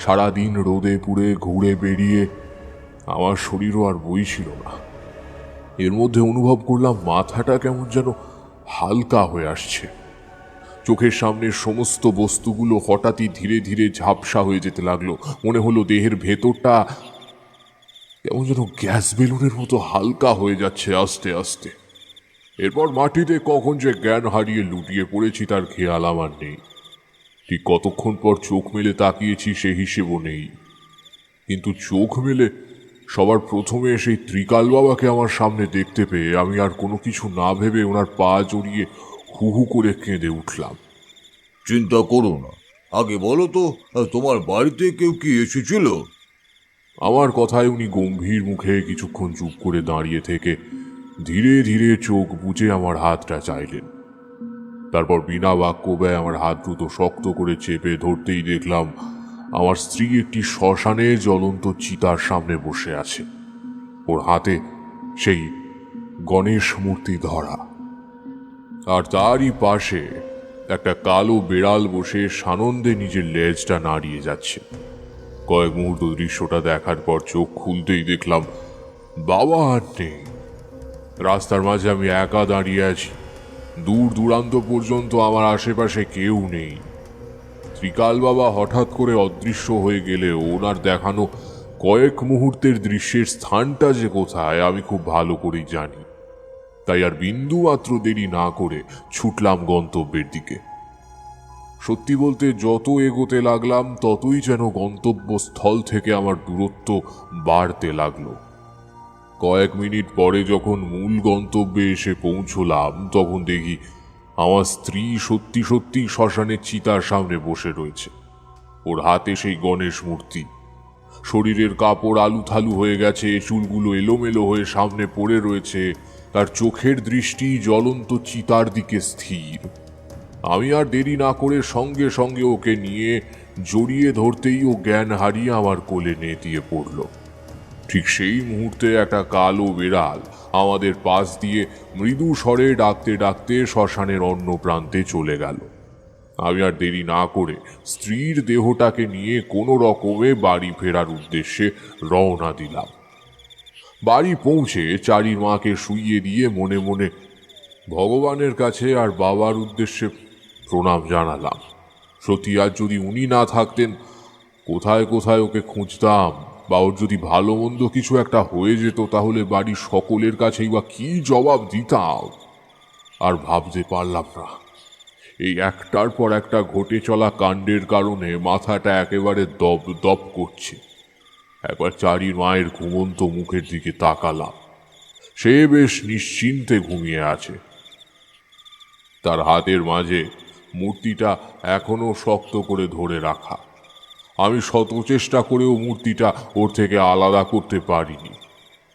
সারাদিন রোদে পুড়ে ঘুরে বেরিয়ে আমার শরীরও আর বই ছিল না। এর মধ্যে অনুভব করলাম মাথাটা কেমন যেন হালকা হয়ে আসছে। চোখের সামনের সমস্ত বস্তুগুলো হঠাৎই ধীরে ধীরে ঝাপসা হয়ে যেতে লাগলো। মনে হলো দেহের ভেতরটা কেমন যেন গ্যাস বেলুনের মতো হালকা হয়ে যাচ্ছে আস্তে আস্তে। এরপর মাটিতে কখন যে জ্ঞান হারিয়ে লুটিয়ে পড়েছি তার খেয়াল আমার নেই। ঠিক কতক্ষণ পর চোখ মেলে তাকিয়েছি সে হিসেবও নেই, কিন্তু চোখ মেলে সবার প্রথমে সেই ত্রিকাল বাবাকে আমার সামনে দেখতে পেয়ে আমি আর কোনো কিছু না ভেবে ওনার পা জড়িয়ে হু হু করে কেঁদে উঠলাম। চিন্তা করো না, আগে বলো তো তোমার বাড়িতে কেউ কি এসেছিল? আমার কথায় উনি গম্ভীর মুখে কিছুক্ষণ চুপ করে দাঁড়িয়ে থেকে ধীরে ধীরে চোখ বুজে আমার হাতটা চাইলেন। তারপর বিনা বাক্য ব্যয় আমার হাত দ্রুত শক্ত করে চেপে ধরতেই দেখলাম আমার স্ত্রী একটি শ্মশানে জ্বলন্ত চিতার সামনে বসে আছে। ওর হাতে সেই গণেশ মূর্তি ধরা, আর তারই পাশে একটা কালো বেড়াল বসে সানন্দে নিজের লেজটা নাড়িয়ে যাচ্ছে। কয়েক মুহূর্ত দৃশ্যটা দেখার পর চোখ খুলতেই দেখলাম বাবা আর নেই। রাস্তার মাঝে আমি একা দাঁড়িয়ে আছি, দূর দূরান্ত পর্যন্ত আমার আশেপাশে কেউ নেই। ত্রিকাল বাবা হঠাৎ করে অদৃশ্য হয়ে গেলে ওনার দেখানো কয়েক মুহূর্তের দৃশ্যের স্থানটা যে কোথায় আমি খুব ভালো করেই জানি। তাই আর বিন্দু মাত্র দেরি না করে ছুটলাম গন্তব্যের দিকে। সত্যি বলতে যত এগোতে লাগলাম ততই যেন গন্তব্যস্থল থেকে আমার দূরত্ব বাড়তে লাগলো। কয়েক মিনিট পরে যখন মূল গন্তব্যে এসে পৌঁছলাম তখন দেখি আমার স্ত্রী সত্যি সত্যি শ্মশানের চিতার সামনে বসে রয়েছে। ওর হাতে সেই গণেশ মূর্তি, শরীরের কাপড় আলুথালু হয়ে গেছে, চুলগুলো এলোমেলো হয়ে সামনে পড়ে রয়েছে, তার চোখের দৃষ্টি জ্বলন্ত চিতার দিকে স্থির। আমি আর দেরি না করে সঙ্গে সঙ্গে ওকে নিয়ে জড়িয়ে ধরতেই ও জ্ঞান হারিয়ে আমার কোলে নেতিয়ে পড়ল। ঠিক সেই মুহূর্তে একটা কালো বিড়াল আমাদের পাশ দিয়ে মৃদু স্বরে ডাকতে ডাকতে শ্মশানের অন্য প্রান্তে চলে গেল। আমি আর দেরি না করে স্ত্রীর দেহটাকে নিয়ে কোনো রকমে বাড়ি ফেরার উদ্দেশ্যে রওনা দিলাম। বাড়ি পৌঁছে চারির মাকে শুইয়ে দিয়ে মনে মনে ভগবানের কাছে আর বাবার উদ্দেশ্যে প্রণাম জানালাম। সত্যি আর যদি উনি না থাকতেন, কোথায় কোথায় ওকে খুঁজতাম, বা ওর যদি ভালো মন্দ কিছু একটা হয়ে যেত তাহলে বাড়ির সকলের কাছেই বা কি জবাব দিতাম আর ভাবতে পারলাম না। এই একটার পর একটা ঘটে চলা কাণ্ডের কারণে মাথাটা একেবারে দপ দপ করছে। একবার চারির মায়ের ঘুমন্ত মুখের দিকে তাকালাম। সে বেশ নিশ্চিন্তে ঘুমিয়ে আছে। তার হাতের মাঝে মূর্তিটা এখনো শক্ত করে ধরে রাখা। আমি শত চেষ্টা করেও মূর্তিটা ওর থেকে আলাদা করতে পারিনি।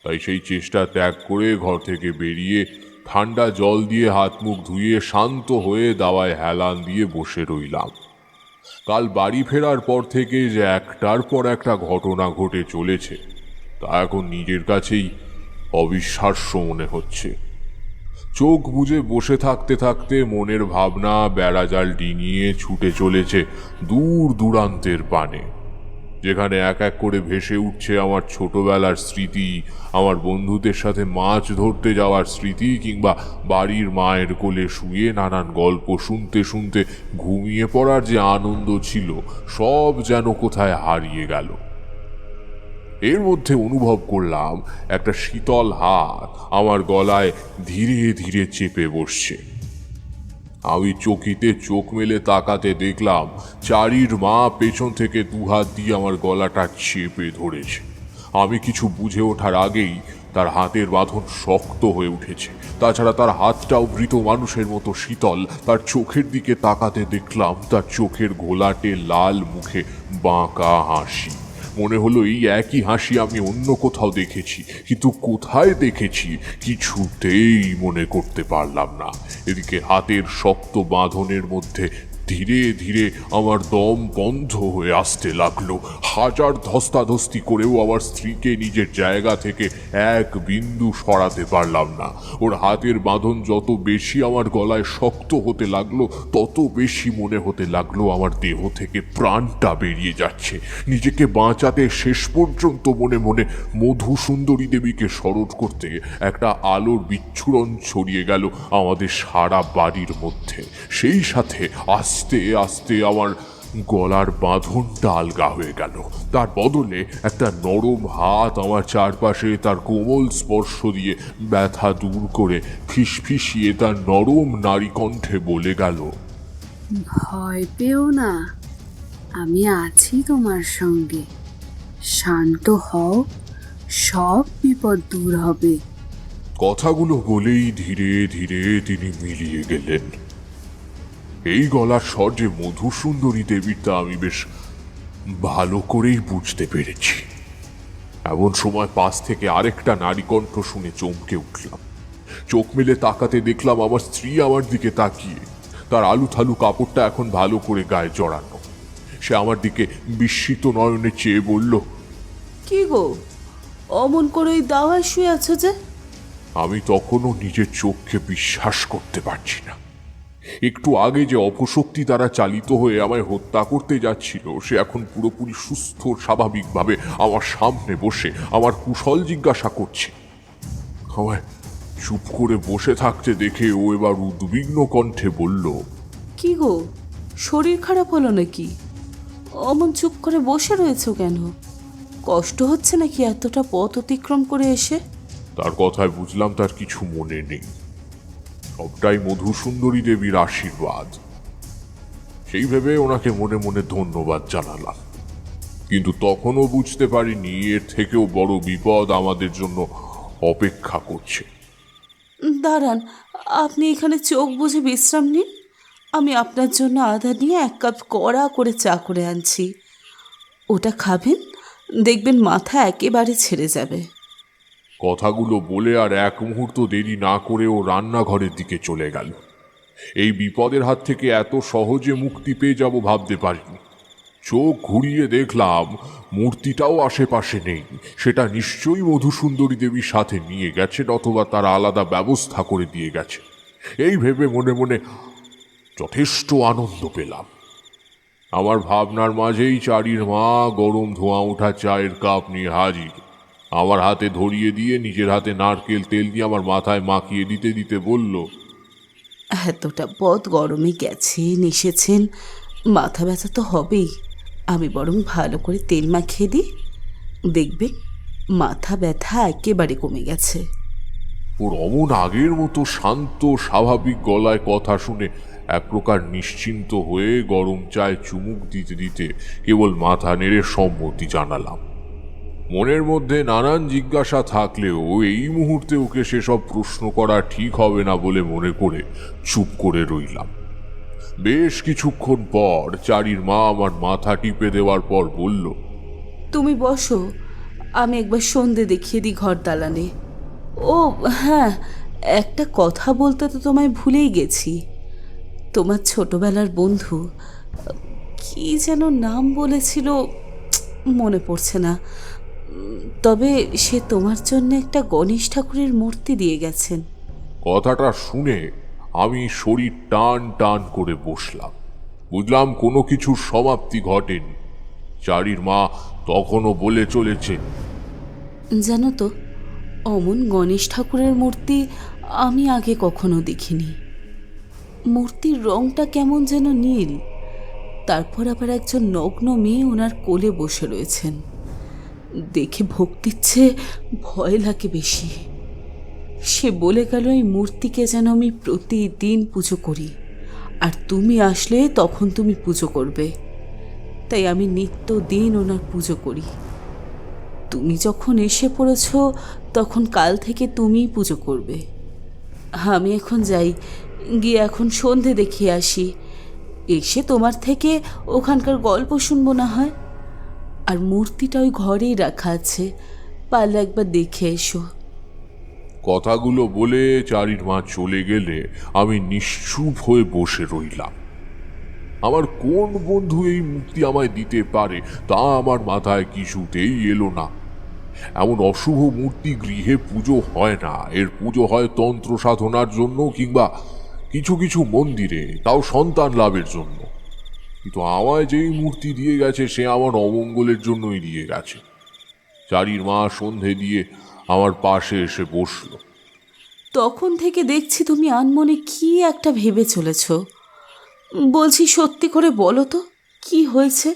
তাই সেই চেষ্টা ত্যাগ করে ঘর থেকে বেরিয়ে ঠান্ডা জল দিয়ে হাত মুখ ধুয়ে শান্ত হয়ে দাওয়ায় হেলান দিয়ে বসে রইলাম। কাল বাড়ি ফেরার পর থেকে যে একটার পর একটা ঘটনা ঘটে চলেছে তা এখন নিজের কাছেই অবিশ্বাস্য মনে হচ্ছে। চোখ বুজে বসে থাকতে থাকতে মনের ভাবনা বেড়াজাল ডিঙিয়ে ছুটে চলেছে দূর দূরান্তের পানে, যেখানে এক এক করে ভেসে উঠছে আমার ছোটবেলার স্মৃতি, আমার বন্ধুদের সাথে মাছ ধরতে যাওয়ার স্মৃতি, কিংবা বাড়ির মায়ের কোলে শুয়ে নানান গল্প শুনতে শুনতে ঘুমিয়ে পড়ার যে আনন্দ ছিল সব যেন কোথায় হারিয়ে গেল। এর মধ্যে অনুভব করলাম একটা শীতল হাত আমার গলায় ধীরে ধীরে চেপে বসছে। আমি চকিতে চোখ মেলে তাকাতে দেখলাম চারির মা পেছন থেকে দুহাত দিয়ে আমার গলাটা চেপে ধরেছে। আমি কিছু বুঝে ওঠার আগেই তার হাতের বাঁধন শক্ত হয়ে উঠেছে। তাছাড়া তার হাতটাও মৃত মানুষের মতো শীতল। তার চোখের দিকে তাকাতে দেখলাম তার চোখের ঘোলাটে লাল মুখে বাঁকা হাসি। মনে হলো এই একই হাসি আমি অন্য কোথাও দেখেছি, কিন্তু কোথায় দেখেছি কিছুতেই মনে করতে পারলাম না। এদিকে হাতের শক্ত বাঁধনের মধ্যে ধীরে ধীরে আমার দম বন্ধ হয়ে আসতে লাগলো। হাজার ধস্তাধস্তি করেও আমার স্ত্রীকে নিজের জায়গা থেকে এক বিন্দু সরাতে পারলাম না। ওর হাতের বাঁধন যত বেশি আমার গলায় শক্ত হতে লাগলো তত বেশি মনে হতে লাগলো আমার দেহ থেকে প্রাণটা বেরিয়ে যাচ্ছে। নিজেকে বাঁচাতে শেষ পর্যন্ত মনে মনে মধু সুন্দরী দেবীকে স্মরণ করতে একটা আলোর বিচ্ছুরণ ছড়িয়ে গেল আমাদের সারা বাড়ির মধ্যে। সেই সাথে আস্তে আস্তে আমার গলার বাঁধনটা আলগা হয়ে গেল। তার বদলে একটা নরম হাত আমার চারপাশে তার কোমল স্পর্শ দিয়ে ব্যথা দূর করে ফিসফিসিয়ে তার নরম নারী কণ্ঠে বলে গেল, ভয় পেও না, আমি আছি তোমার সঙ্গে। শান্ত হও সব বিপদ দূর হবে। কথাগুলো বলেই ধীরে ধীরে তিনি মিলিয়ে গেলেন। এই গলার স্বর যে মধুসুন্দরী দেবীর তা আমি বেশ ভালো করেই বুঝতে পেরেছি। এমন সময় পাশ থেকে আরেকটা নারী কণ্ঠ শুনে চমকে উঠলাম। চোখ মেলে তাকাতে দেখলাম আমার স্ত্রী আমার দিকে তাকিয়ে, তার আলু থালু কাপড়টা এখন ভালো করে গায়ে জড়ানো। সে আমার দিকে বিস্মিত নয়নে চেয়ে বলল, কি গো, অমন করে ওই দাওয়ায় শুয়ে আছো যে? আমি তখনও নিজের চোখকে বিশ্বাস করতে পারছি না। একটু আগে যে অপশক্তি দ্বারা চালিত হয়ে আমায় হত্যা করতে যাচ্ছিল, সে এখন পুরোপুরি সুস্থ স্বাভাবিকভাবে আমার সামনে বসে আমার কুশল জিজ্ঞাসা করছে। আমায় চুপ করে বসে থাকতে দেখে ও এবার উদ্বিগ্ন কণ্ঠে বলল, কি গো, শরীর খারাপ হলো নাকি? অমন চুপ করে বসে রয়েছো কেন? কষ্ট হচ্ছে নাকি এতটা পথ অতিক্রম করে এসে? তার কথায় বুঝলাম তার কিছু মনে নেই, সবটাই মধুসুন্দরী দেবীর আশীর্বাদ। সেই ভেবে ওনাকে মনে মনে ধন্যবাদ জানালাম। কিন্তু তখনও বুঝতে পারিনি এর থেকেও বড় বিপদ আমাদের জন্য অপেক্ষা করছে। দাঁড়ান, আপনি এখানে চোখ বুজে বিশ্রাম নিন। আমি আপনার জন্য আদা নিয়ে 1 কাপ কড়া করে চা করে আনছি। ওটা খাবেন, দেখবেন মাথা একেবারে ছেড়ে যাবে। কথাগুলো বলে আর এক মুহূর্ত দেরি না করে ও রান্নাঘরের দিকে চলে গেল। এই বিপদের হাত থেকে এত সহজে মুক্তি পেয়ে যাব ভাবতে পারিনি। চোখ ঘুরিয়ে দেখলাম মূর্তিটাও আশেপাশে নেই। সেটা নিশ্চয়ই মধুসুন্দরী দেবীর সাথে নিয়ে গেছেন, অথবা তার আলাদা ব্যবস্থা করে দিয়ে গেছে। এই ভেবে মনে মনে যথেষ্ট আনন্দ পেলাম। আমার ভাবনার মাঝেই চারির মা গরম ধোঁয়া ওঠা চায়ের কাপ নিয়ে হাজির। আমার হাতে ধরিয়ে দিয়ে নিজের হাতে নারকেল তেল দিয়ে আমার মাথায় মাখিয়ে দিতে দিতে বলল, এতটা পথ গরমে গেছেন এসেছেন, মাথা ব্যথা তো হবেই। আমি বরং ভালো করে তেল মাখিয়ে দিই, দেখবেন মাথা ব্যথা একেবারে কমে গেছে। ওর অমন আগের মতো শান্ত স্বাভাবিক গলায় কথা শুনে এক প্রকার নিশ্চিন্ত হয়ে গরম চায় চুমুক দিতে দিতে কেবল মাথা নেড়ে সম্মতি জানালাম। মনের মধ্যে নানান জিজ্ঞাসা থাকলেও এই মুহূর্তে ওকে সেসব প্রশ্ন করা ঠিক হবে না বলে মনে করে চুপ করে রইলাম। বেশ কিছুক্ষণ পর চারির মা আমার মাথা টিপে দেওয়ার পর বলল, তুমি বসো, আমি একবার সন্ধে দেখিয়ে দিই ঘর দালানে। ও হ্যাঁ, একটা কথা বলতে তো তোমায় ভুলেই গেছি। তোমার ছোটবেলার বন্ধু, কি যেন নাম বলেছিল, মনে পড়ছে না। তবে সে তোমার জন্য একটা গণেশ ঠাকুরের মূর্তি দিয়ে গেছেন। কথাটা শুনে আমি শরীর টান টান করে বসলাম। বুঝলাম কোনো কিছুর সমাপ্তি ঘটেনি। চারির মা তখনও বলে চলেছে, জানো তো, অমন গণেশ ঠাকুরের মূর্তি আমি আগে কখনো দেখিনি। মূর্তির রংটা কেমন যেন নীল, তারপর আবার একজন নগ্ন মেয়ে ওনার কোলে বসে রয়েছেন। দেখে ভক্তির চেয়ে ভয় লাগে বেশি। সে বলে গেল এই মূর্তিকে যেন আমি প্রতিদিন পুজো করি, আর তুমি আসলে তখন তুমি পুজো করবে। তাই আমি নিত্যদিন ওনার পুজো করি। তুমি যখন এসে পড়েছ, তখন কাল থেকে তুমিই পুজো করবে। আমি এখন যাই, গিয়ে এখন সন্ধে দেখিয়ে আসি। এসে তোমার থেকে ওখানকার গল্প শুনবো না হয়। আর মূর্তিটা ওই ঘরেই রাখা আছে, পারলে একবার দেখে এসো। কথাগুলো বলে চারির মা চলে গেলে আমি নিশ্চুপ হয়ে বসে রইলাম। আমার কোন বন্ধু এই মুক্তি আমায় দিতে পারে তা আমার মাথায় কিছুতেই এলো না। এমন অশুভ মূর্তি গৃহে পুজো হয় না। এর পুজো হয় তন্ত্র সাধনার জন্য, কিংবা কিছু কিছু মন্দিরে, তাও সন্তান লাভের জন্য। কিন্তু আমায় যেই মূর্তি দিয়ে গেছে সে আমার অমঙ্গলের জন্যই দিয়ে গেছে। চারির মা সন্ধে দিয়ে আমার পাশে এসে বসল। তখন থেকে দেখছি তুমি আনমনে কি একটা ভেবে চলেছ। বলছি, সত্যি করে বলো তো, কি হয়েছে?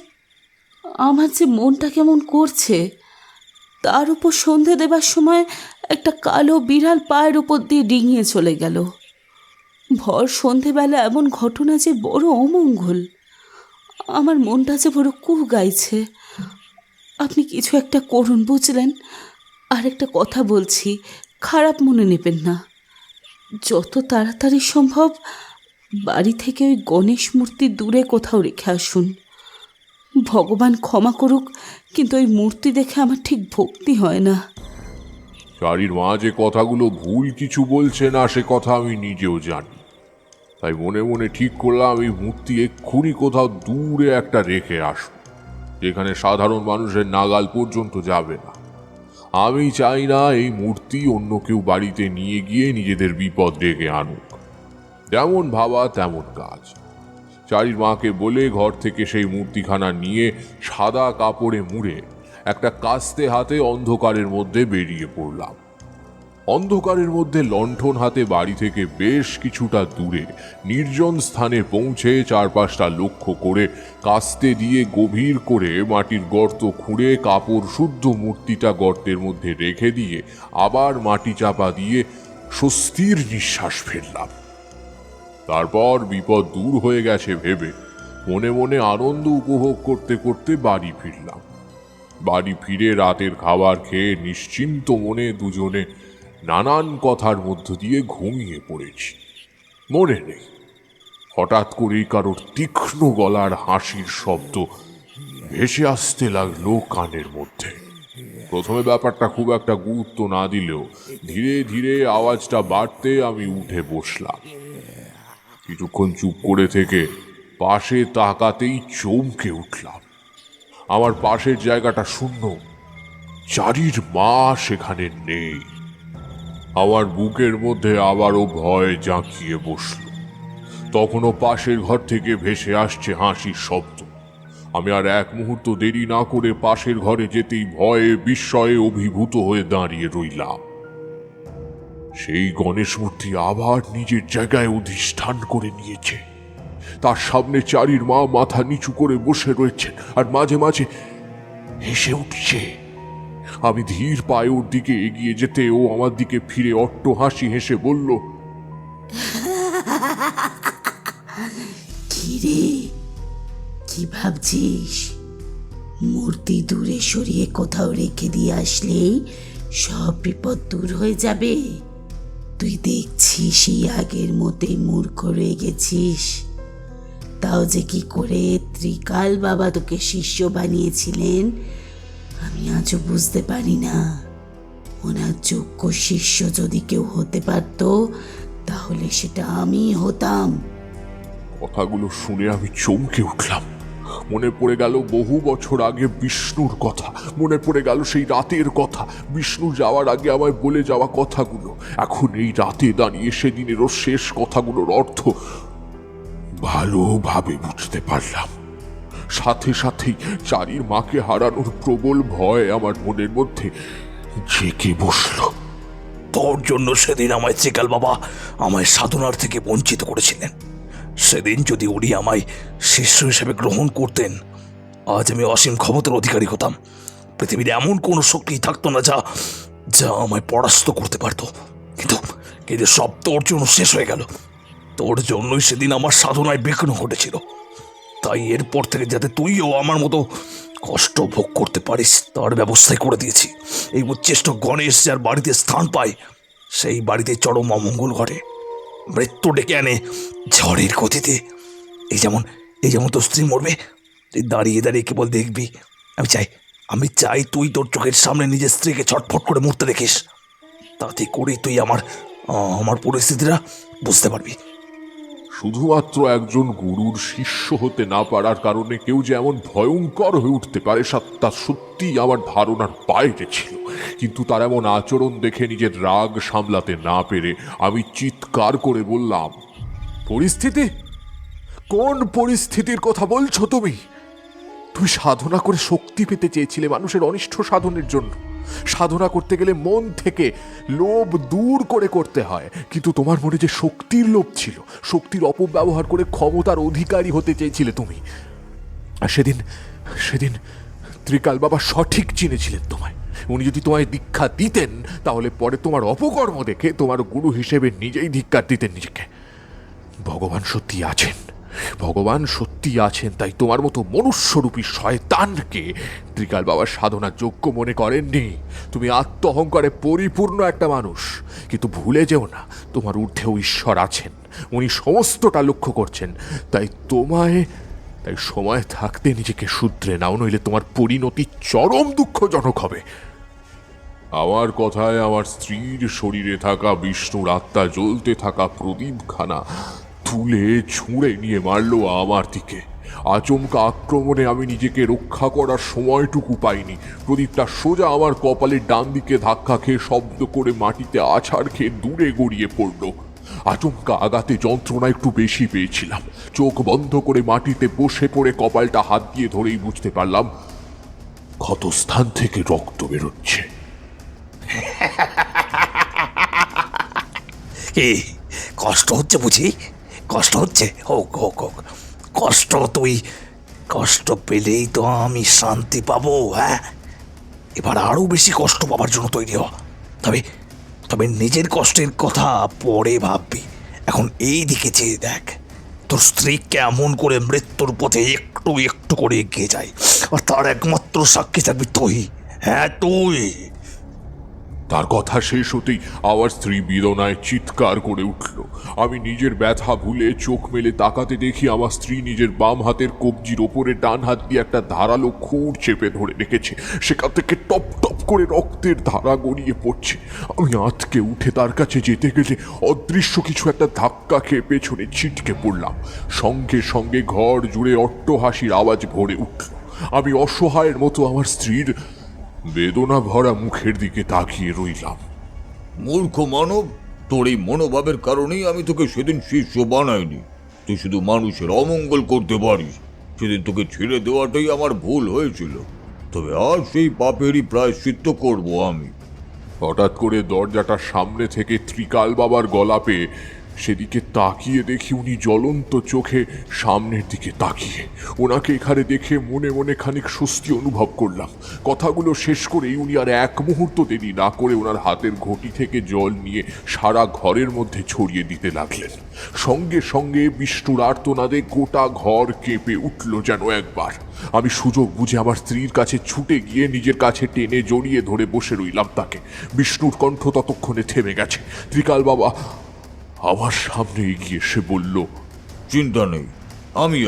আমার যে মনটা কেমন করছে। তার উপর সন্ধে দেবার সময় একটা কালো বিড়াল পায়ের উপর দিয়ে ডিঙিয়ে চলে গেল। ভর সন্ধেবেলা এমন ঘটনা যে বড় অমঙ্গল। আমার মনটা যে বড় কুহ গাইছে। আপনি কিছু একটা করুন, বুঝলেন? আর একটা কথা বলছি, খারাপ মনে নেবেন না। যত তাড়াতাড়ি সম্ভব বাড়ি থেকে ওই গণেশ মূর্তি দূরে কোথাও রেখে আসুন। ভগবান ক্ষমা করুক, কিন্তু ওই মূর্তি দেখে আমার ঠিক ভক্তি হয় না। চারির মা যে কথাগুলো ভুল কিছু বলছে না সে কথা আমি নিজেও জানি, তাই মনে মনে ঠিক করলাম এই মূর্তি এক্ষুনি কোথাও দূরে একটা রেখে আসবো, যেখানে সাধারণ মানুষের নাগাল পর্যন্ত যাবে না। আমি চাই না এই মূর্তি অন্য কেউ বাড়িতে নিয়ে গিয়ে নিজেদের বিপদ ডেকে আনুক। যেমন ভাবা তেমন কাজ। চারির মাকে বলে ঘর থেকে সেই মূর্তিখানা নিয়ে সাদা কাপড়ে মুড়ে একটা কাস্তে হাতে অন্ধকারের মধ্যে বেরিয়ে পড়লাম। অন্ধকারের মধ্যে লণ্ঠন হাতে বাড়ি থেকে বেশ কিছুটা দূরে নির্জন স্থানে পৌঁছে চারপাশটা লক্ষ্য করে কাস্তে দিয়ে গভীর করে মাটির গর্ত খুঁড়ে কাপড় শুদ্ধ মূর্তিটা গর্তের মধ্যে রেখে দিয়ে আবার মাটি চাপা দিয়ে স্বস্তির নিঃশ্বাস ফেললাম। তারপর বিপদ দূর হয়ে গেছে ভেবে মনে মনে আনন্দ উপভোগ করতে করতে বাড়ি ফিরলাম। বাড়ি ফিরে রাতের খাবার খেয়ে নিশ্চিন্ত মনে দুজনে নানান কথার মধ্য দিয়ে ঘুমিয়ে পড়েছি। মনে নেই হঠাৎ করেই কারোর তীক্ষ্ণ গলার হাসির শব্দ ভেসে আসতে লাগলো কানের মধ্যে। প্রথমে ব্যাপারটা খুব একটা গুরুত্ব না দিলেও ধীরে ধীরে আওয়াজটা বাড়তে আমি উঠে বসলাম। কিছুক্ষণ চুপ করে থেকে পাশে তাকাতেই চমকে উঠলাম। আমার পাশের জায়গাটা শূন্য, চারির মা সেখানে নেই। আমার বুকের মধ্যে আবারও ভয় জাঁকিয়ে বসল। তখনও পাশের ঘর থেকে ভেসে আসছে হাসির শব্দ। আমি আর এক মুহূর্ত দেরি না করে পাশের ঘরে যেতেই ভয়ে বিস্ময়ে অভিভূত হয়ে দাঁড়িয়ে রইলাম। সেই গণেশ মূর্তি আবার নিজের জায়গায় অধিষ্ঠান করে নিয়েছে। তার সামনে চারির মা মাথা নিচু করে বসে রয়েছেন আর মাঝে মাঝে হেসে উঠছে। আমি ধীর পায়ে ওর দিকে এগিয়ে যেতে ও আমার দিকে ফিরে অট্ট হাসি হেসে বলল, কিরে, কি ভাবছিস? মূর্তি দূরে সরিয়ে কোথাও রেখে দিয়ে আসলেই সব বিপদ দূর হয়ে যাবে? তুই দেখছিস এই আগের মতোই মূর্খ রয়ে গেছিস। তাও যে কি করে ত্রিকাল বাবা তোকে শিষ্য বানিয়েছিলেন আমি আজও বুঝতে পারি না। ওনার যোগ্য শিষ্য যদি কেউ হতে পারত তাহলে সেটা আমি হতাম। কথাগুলো শুনে আমি চমকে উঠলাম। মনে পড়ে গেল বহু বছর আগে বিষ্ণুর কথা, মনে পড়ে গেল সেই রাতের কথা, বিষ্ণু যাওয়ার আগে আমায় বলে যাওয়া কথাগুলো। এখন এই রাতে দাঁড়িয়ে সেদিনেরও শেষ কথাগুলোর অর্থ ভালোভাবে বুঝতে পারলাম। সাথে সাথেই চারির মাকে হারানোর প্রবল ভয় আমার মনের মধ্যে জেগে বসল। তোর জন্য সেদিন আমায় ত্রিকাল বাবা আমায় সাধনার থেকে বঞ্চিত করেছিলেন। সেদিন যদি উনি আমায় শিষ্য হিসেবে গ্রহণ করতেন আজ আমি অসীম ক্ষমতার অধিকারী হতাম। পৃথিবীর এমন কোনো শক্তি থাকতো না যা যা আমায় পরাস্ত করতে পারতো। কিন্তু কিন্তু সব তোর জন্য শেষ হয়ে গেল। তোর জন্যই সেদিন আমার সাধনায় বিঘ্ন ঘটেছিল। তাই এরপর থেকে যাতে তুইও আমার মতো কষ্ট ভোগ করতে পারিস তার ব্যবস্থাই করে দিয়েছি। এই উচ্ছিষ্ট গণেশ যার বাড়িতে স্থান পায় সেই বাড়িতে চরম অমঙ্গল ঘটে, মৃত্যু ডেকে আনে ঝড়ের গতিতে। এই যেমন তোর স্ত্রী মরবে, তুই দাঁড়িয়ে দাঁড়িয়ে কেবল দেখবি। আমি চাই তুই তোর চোখের সামনে নিজের স্ত্রীকে ছটফট করে মরতে দেখিস। তাতে করে তুই আমার পরিস্থিতিটা বুঝতে পারবি। শুধুমাত্র একজন গুরুর শিষ্য হতে না পারার কারণে কেউ যে এমন ভয়ঙ্কর হয়ে উঠতে পারে তা সত্যি আমার ধারণার বাইরে ছিল। কিন্তু তার এমন আচরণ দেখে নিজের রাগ সামলাতে না পেরে আমি চিৎকার করে বললাম, পরিস্থিতি? কোন পরিস্থিতির কথা বলছো তুমি? তুমি সাধনা করে শক্তি পেতে চেয়েছিলে মানুষের অনিষ্ট সাধনের জন্য। সাধনা করতে গেলে মন থেকে লোভ দূর করে করতে হয়, কিন্তু তোমার মনে যে শক্তির লোভ ছিল, শক্তির অপব্যবহার করে ক্ষমতার অধিকারী হতে চেয়েছিলে তুমি। আর সেদিন ত্রিকাল বাবা সঠিক চিনেছিলেন তোমায়। উনি যদি তোমায় দীক্ষা দিতেন তাহলে পরে তোমার অপকর্ম দেখে তোমার গুরু হিসেবে নিজেই ধিক্কার দিতেন নিজেকে। ভগবান সত্যি আছেন, ভগবান সত্যি আছেন, তাই তোমার মতো মনুষ্যরূপী শয়তানকে ত্রিকাল বাবার সাধনা যোগ্য মনে করেননি। তুমি আত্ম অহংকারে পরিপূর্ণ একটা মানুষ, কিন্তু ভুলে যেও না তোমার ঊর্ধ্বেও ঈশ্বর আছেন, উনি সমস্তটা লক্ষ্য করছেন। তাই সময় থাকতে নিজেকে শুধরে নাও, নইলে তোমার পরিণতি চরম দুঃখজনক হবে। আমার কথায় আমার স্ত্রীর শরীরে থাকা বিষ্ণুর আত্মা জ্বলতে থাকা প্রদীপখানা তুলে ছুঁড়ে নিয়ে মারল আমার দিকে। আচমকা আক্রমণে আমি নিজেকে রক্ষা করার সময়টুকু পাইনি। প্রদীপটা সোজা আমার কপালের ডান দিকে ধাক্কা খেয়ে শব্দ করে মাটিতে আছাড় খেয়ে দূরে গড়িয়ে পড়ল। আচমকা আঘাতে যন্ত্রণা একটু বেশি পেয়েছিলাম। চোখ বন্ধ করে মাটিতে বসে পড়ে কপালটা হাত দিয়ে ধরেই বুঝতে পারলাম ক্ষতস্থান থেকে রক্ত বেরোচ্ছে। এই কষ্ট হচ্ছে বুঝি? কষ্ট হচ্ছে? হোক হোক হোক, কষ্ট পেলেই তো আমি শান্তি পাবো। হ্যাঁ, এবার আরো বেশি কষ্ট পাবার জন্য তৈরি হ। তবে নিজের কষ্টের কথা পরে ভাববি। এখন এই দিকে চেয়ে দেখ, তোর স্ত্রী কেমন করে মৃত্যুর পথে একটু একটু করে এগিয়ে যায়, আর তার একমাত্র সাক্ষী থাকবি তুই। হ্যাঁ, তুই। তার কথা শেষ হতেই আমার স্ত্রী বেদনায় চিৎকার করে উঠল। আমি নিজের ব্যথা ভুলে চোখ মেলে তাকাতে দেখি আমার স্ত্রী নিজের বাম হাতের কবজির ওপরে ডান হাত দিয়ে একটা ধারালো খুঁড় চেপে ধরে রেখেছে। সেখান থেকে টপ টপ করে রক্তের ধারা গড়িয়ে পড়ছে। আমি আঁতকে উঠে তার কাছে যেতে গেলে অদৃশ্য কিছু একটা ধাক্কা খেয়ে পেছনে ছিটকে পড়লাম। সঙ্গে সঙ্গে ঘর জুড়ে অট্টহাসির আওয়াজ ভরে উঠল। আমি অসহায়ের মতো আমার স্ত্রীর বেদনা ভরা মুখের দিকে তাকিয়ে রইলাম। মূর্খ মানব, তোর এই মনোভাবের কারণেই আমি তোকে সেদিন শিষ্য বানাইনি। তুই শুধু মানুষের অমঙ্গল করতে পারিস। সেদিন তোকে ছেড়ে দেওয়াটাই আমার ভুল হয়েছিল। তবে আজ সেই পাপেরই প্রায়শ্চিত্ত করব আমি। হঠাৎ করে দরজাটার সামনে থেকে ত্রিকাল বাবার গলা পেয়ে সেদিকে তাকিয়ে দেখি উনি জ্বলন্ত চোখে সামনের দিকে তাকিয়ে। ওনাকে এখানে দেখে মনে মনে খানিক স্বস্তি অনুভব করলাম। কথাগুলো শেষ করেই উনি আর এক মুহূর্ত দেরি না করে ওনার হাতের ঘটি থেকে জল নিয়ে সারা ঘরের মধ্যে ছড়িয়ে দিতে লাগলেন। সঙ্গে সঙ্গে বিষ্ণুর আর্তনাদে গোটা ঘর কেঁপে উঠল যেন একবার। আমি সুযোগ বুঝে আমার স্ত্রীর কাছে ছুটে গিয়ে নিজের কাছে টেনে জড়িয়ে ধরে বসে রইলাম তাকে। বিষ্ণুর কণ্ঠ ততক্ষণে থেমে গেছে। ত্রিকাল বাবা আমার সামনে এগিয়ে এসে বলল, চিন্তা নেই, আমি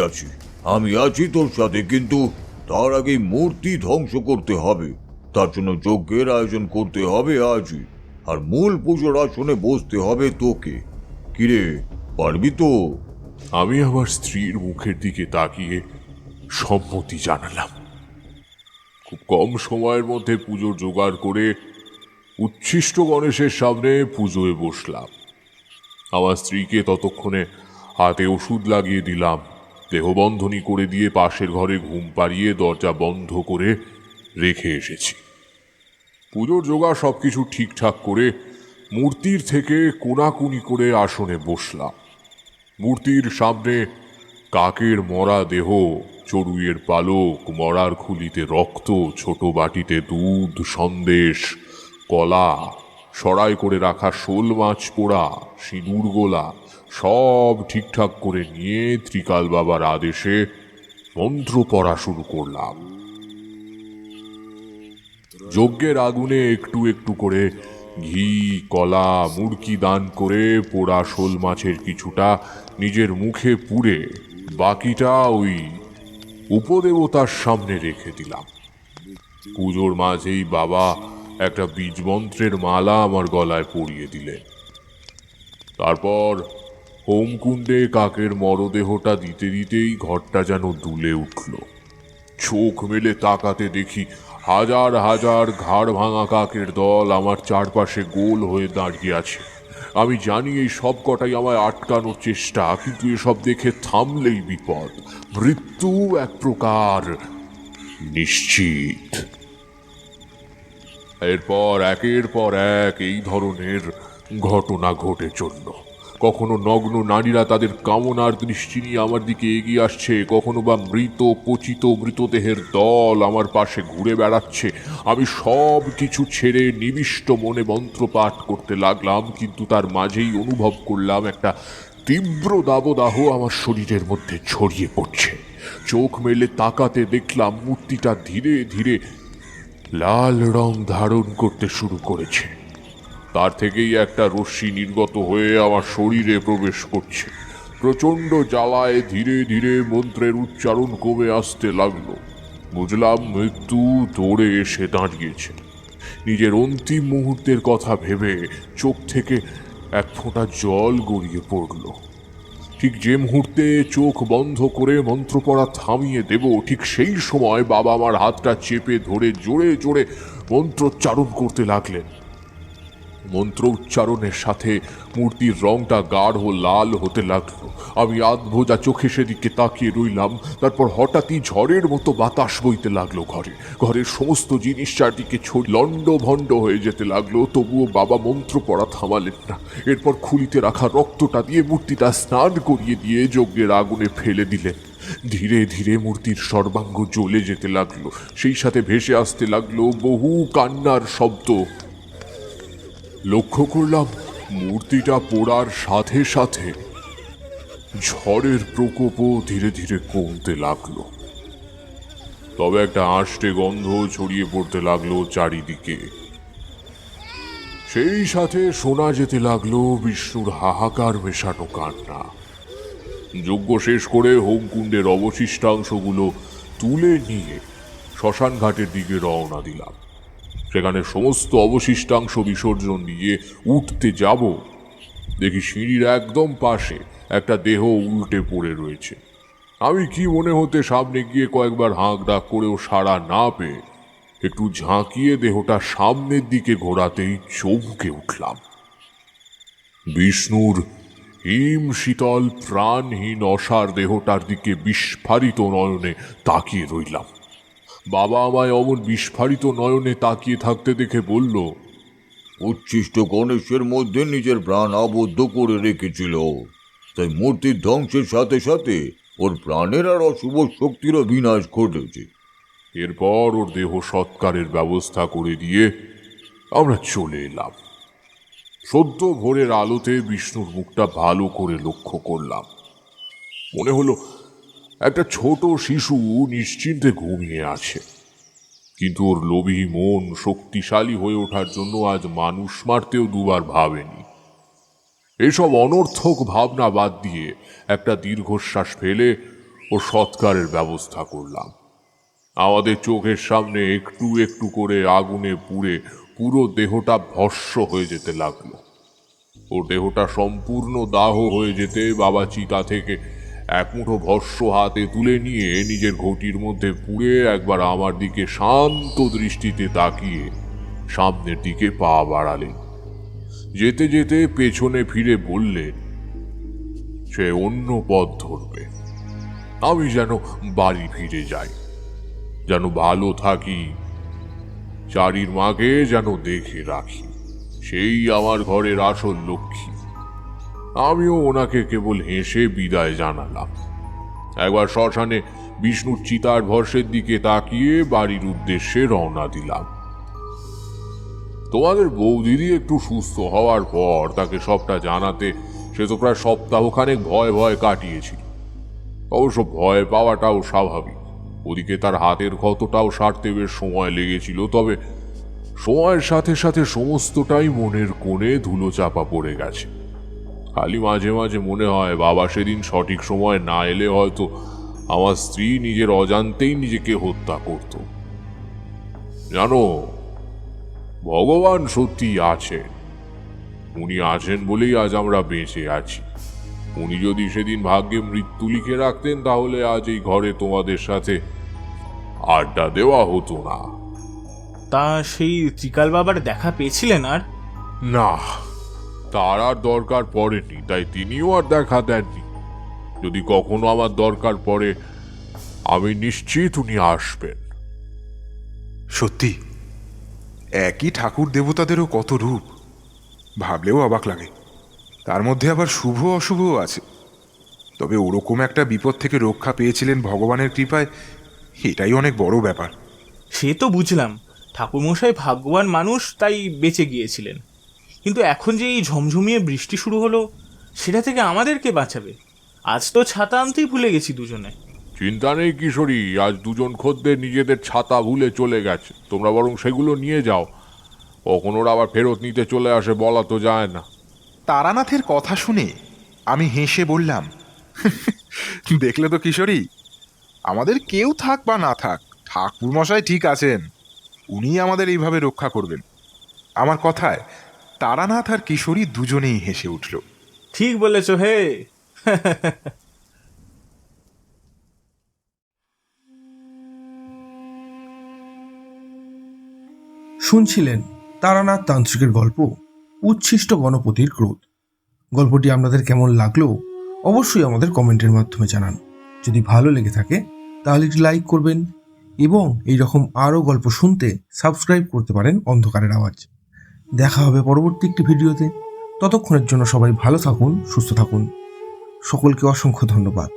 আছি তোর সাথে। কিন্তু তার আগে মূর্তি ধ্বংস করতে হবে। তার জন্য যজ্ঞের আয়োজন করতে হবে আজই। আর মূল পুজোর আসনে বসতে হবে তোকে। কিরে, পারবি তো? আমি আমার স্ত্রীর মুখের দিকে তাকিয়ে সম্মতি জানালাম। খুব কম সময়ের মধ্যে পুজোর জোগাড় করে উচ্ছিষ্ট গণেশের সামনে পুজোয় বসলাম। আমার স্ত্রীকে ততক্ষণে হাতে ওষুধ লাগিয়ে দিলাম। দেহবন্ধনী করে দিয়ে পাশের ঘরে ঘুম পাড়িয়ে দরজা বন্ধ করে রেখে এসেছি। পুজোর জোগাড় সবকিছু ঠিকঠাক করে মূর্তির থেকে কোনাকুনি করে আসনে বসলাম। মূর্তির সামনে কাকের মরা দেহ, চড়ুইয়ের পালক, মরার খুলিতে রক্ত, ছোট বাটিতে দুধ, সন্দেশ, কলা, সরাই করে রাখা শোল মাছ পোড়া, সিঁদুর গোলা সব ঠিকঠাক করে নিয়ে ত্রিকাল বাবার আদেশে মন্ত্র পড়া শুরু করলাম। যজ্ঞের আগুনে একটু একটু করে ঘি, কলা, মুড়কি দান করে পোড়া শোল মাছের কিছুটা নিজের মুখে পুরে বাকিটা ওই উপদেবতার সামনে রেখে দিলাম। পুজোর মাঝেই বাবা একটা বীজমন্ত্রের মালা আমার গলায় পরিয়ে দিলেন। তারপর হোমকুণ্ডে কাকের মরদেহটা দিতে দিতেই ঘরটা যেন দুলে উঠল। চোখ মেলে তাকাতে দেখি হাজার হাজার ঘাড় ভাঙা কাকের দল আমার চারপাশে গোল হয়ে দাঁড়িয়ে আছে। আমি জানি এই সব কটাই আমায় আটকানোর চেষ্টা, কিন্তু এসব দেখে থামলেই বিপদ। মৃত্যু এক প্রকার নিশ্চিত। এরপর একের পর এক এই ধরনের ঘটনা ঘটে চলল। কখনো নগ্ন নারীরা তাদের কামনার দৃষ্টি নিয়ে আমার দিকে এগিয়ে আসছে, কখনো বা মৃত পচিত মৃতদেহের দল আমার পাশে ঘুরে বেড়াচ্ছে। আমি সব কিছু ছেড়ে নিবিষ্ট মনে মন্ত্রপাঠ করতে লাগলাম, কিন্তু তার মাঝেই অনুভব করলাম একটা তীব্র দাবদাহ আমার শরীরের মধ্যে ছড়িয়ে পড়ছে। চোখ মেলে তাকাতে দেখলাম মূর্তিটা ধীরে ধীরে লাল রং ধারণ করতে শুরু করেছে। তার থেকেই একটা রশ্মি নির্গত হয়ে আমার শরীরে প্রবেশ করছে। প্রচণ্ড জ্বালায় ধীরে ধীরে মন্ত্রের উচ্চারণ কমে আসতে লাগলো। বুঝলাম মৃত্যু দৌড়ে এসে দাঁড়িয়েছে। নিজের অন্তিম মুহূর্তের কথা ভেবে চোখ থেকে এক ফোঁটা জল গড়িয়ে পড়ল। ঠিক যে মুহূর্তে চোখ বন্ধ করে মন্ত্র পড়া থামিয়ে দেব, ঠিক সেই সময় বাবা আমার হাতটা চেপে ধরে জোরে জোরে মন্ত্রোচ্চারণ করতে লাগলেন। মন্ত্র উচ্চারণের সাথে মূর্তির রংটা গাঢ় লাল হতে লাগলো। আমি আধভোজা চোখে সেদিকে তাকিয়ে রইলাম। তারপর হঠাৎই ঝড়ের মতো বাতাস বইতে লাগলো ঘরের সমস্ত জিনিস চারদিকে লন্ড ভন্ড হয়ে যেতে লাগলো। তবুও বাবা মন্ত্র পড়া থামালেন না। এরপর খুলিতে রাখা রক্তটা দিয়ে মূর্তিটা স্নান করিয়ে দিয়ে যজ্ঞের আগুনে ফেলে দিলেন। ধীরে ধীরে মূর্তির সর্বাঙ্গ জ্বলে যেতে লাগলো। সেই সাথে ভেসে আসতে লাগলো বহু কান্নার শব্দ। লক্ষ্য করলাম মূর্তিটা পোড়ার সাথে সাথে ঝড়ের প্রকোপও ধীরে ধীরে কমতে লাগলো। তবে একটা আষ্টে গন্ধ ছড়িয়ে পড়তে লাগলো চারিদিকে। সেই সাথে শোনা যেতে লাগলো বিষ্ণুর হাহাকার মেশানো কান্না। যজ্ঞ শেষ করে হোমকুণ্ডের অবশিষ্টাংশগুলো তুলে নিয়ে শ্মশান ঘাটের দিকে রওনা দিলাম। সেখানে সমস্ত অবশিষ্টাংশ বিসর্জন দিয়ে উঠতে যাব, দেখি সিঁড়ির একদম পাশে একটা দেহ উল্টে পড়ে রয়েছে। আমি কি মনে হতে সামনে গিয়ে কয়েকবার হাঁক ডাক করেও সাড়া না পেয়ে একটু ঝাঁকিয়ে দেহটা সামনের দিকে ঘোরাতেই চমকে উঠলাম। বিষ্ণুর হিম শীতল প্রাণহীন অসার দেহটার দিকে বিস্ফারিত নয়নে তাকিয়ে রইলাম। বাবা আমায় অমন বিস্ফারিত নয়নে তাকিয়ে থাকতে দেখে বলল, উচ্ছিষ্ট গণেশের মধ্যে নিজের প্রাণ আবদ্ধ করে রেখেছিল, তাই মূর্তির ধ্বংসের সাথে সাথে ওর প্রাণের আর অশুভ শক্তিরও বিনাশ ঘটেছে। এরপর ওর দেহ সৎকারের ব্যবস্থা করে দিয়ে আমরা চলে এলাম। সদ্য ভোরের আলোতে বিষ্ণুর মুখটা ভালো করে লক্ষ্য করলাম। মনে হলো একটা ছোট শিশু নিশ্চিন্তে ঘুমিয়ে আছে, কিন্তু ওর লোভী মন শক্তিশালী হয়ে ওঠার জন্য আজ মানুষ মারতেও দুবার ভাবেনি। এসব অনর্থক ভাবনা বাদ দিয়ে একটা দীর্ঘশ্বাস ফেলে ও সৎকারের ব্যবস্থা করলাম। আমাদের চোখের সামনে একটু একটু করে আগুনে পুড়ে পুরো দেহটা ভস্ম হয়ে যেতে লাগলো। ওর দেহটা সম্পূর্ণ দাহ হয়ে যেতে বাবা চিতা থেকে এক মুঠো ভস্ম হাতে তুলে নিয়ে নিজের ঘটির মধ্যে পুড়ে একবার আমার দিকে শান্ত দৃষ্টিতে তাকিয়ে সামনের দিকে পা বাড়ালেন। যেতে যেতে পেছনে ফিরে বললেন সে অন্য পথ ধরবে। আমি যেন বাড়ি ফিরে যাই, যেন ভালো থাকি, চারির মাকে যেন দেখে রাখি, সেই আমার ঘরের আসল লক্ষ্মী। আমিও ওনাকে কেবল হেসে বিদায় জানালাম। একবার শ্মশানে বিষ্ণুর চিতার ভস্মের দিকে তাকিয়ে বাড়ির উদ্দেশ্যে রওনা দিলাম। তোমাদের বৌদিদি একটু সুস্থ হওয়ার পর তাকে সবটা জানাতে সে তো প্রায় সপ্তাহখানেক ভয় ভয় কাটিয়েছিল। অবশ্য ভয় পাওয়াটাও স্বাভাবিক। ওদিকে তার হাতের ক্ষতটাও সারতে বেশ সময় লেগেছিল। তবে সময়ের সাথে সাথে সমস্তটাই মনের কোণে ধুলো চাপা পড়ে গেছে। খালি মাঝে মাঝে মনে হয় বাবা সেদিন সঠিক সময় না এলে হয়তো আমার স্ত্রী নিজের অজান্তেই নিজেকে হত্যা করত। জানো, ভগবান সত্যি আছেন। উনি আছেন বলেই আজ আমরা বেঁচে আছি। উনি যদি সেদিন ভাগ্যে মৃত্যু লিখে রাখতেন তাহলে আজ এই ঘরে তোমাদের সাথে আড্ডা দেওয়া হতো না। তা সেই ত্রিকাল বাবার দেখা পেয়েছিলেন আর? না, তার আর দরকার পড়েনি, তাই তিনিও আর দেখা দেননি। যদি কখনো আমার দরকার পড়ে আমি নিশ্চিত উনি আসবেন। সত্যি একই ঠাকুর দেবতাদেরও কত রূপ, ভাবলেও অবাক লাগে। তার মধ্যে আবার শুভ অশুভও আছে। তবে ওরকম একটা বিপদ থেকে রক্ষা পেয়েছিলেন ভগবানের কৃপায়, এটাই অনেক বড় ব্যাপার। সে তো বুঝলাম, ঠাকুরমশাই ভাগ্যবান মানুষ, তাই বেঁচে গিয়েছিলেন। কিন্তু এখন যে এই ঝমঝমিয়ে বৃষ্টি শুরু হলো, সেটা থেকে আমাদেরকে বাঁচাবে? আজ তো ছাতা আনতেই ভুলে গেছি দুজনে। চিন্তা নেই কিশোরী, আজ দুজন খদ্দের নিজেদের ছাতা ভুলে চলে গেছে, তোমরা বরং সেগুলো নিয়ে যাও। কখন ওরা আবার ফেরত নিতে চলে আসে বলা তো যায় না। তারানাথের কথা শুনে আমি হেসে বললাম, দেখলে তো কিশোরী, আমাদের কেউ থাক বা না থাক, ঠাকুরমশাই ঠিক আছেন, উনি আমাদের এইভাবে রক্ষা করবেন। আমার কথায় তারানাথ আর কিশোরী দুজনেই হেসে উঠল। ঠিক বলেছ হে। শুনছিলেন তারানাথ তান্ত্রিকের গল্প উচ্ছিষ্ট গণপতির ক্রোধ। গল্পটি আপনাদের কেমন লাগলো অবশ্যই আমাদের কমেন্টের মাধ্যমে জানান। যদি ভালো লেগে থাকে তাহলে একটি লাইক করবেন এবং এই রকম আরও গল্প শুনতে সাবস্ক্রাইব করতে পারেন অন্ধকারের আওয়াজ। দেখা হবে পরবর্তী একটি ভিডিওতে। ততক্ষণের জন্য সবাই ভালো থাকুন, সুস্থ থাকুন। সকলকে অসংখ্য ধন্যবাদ।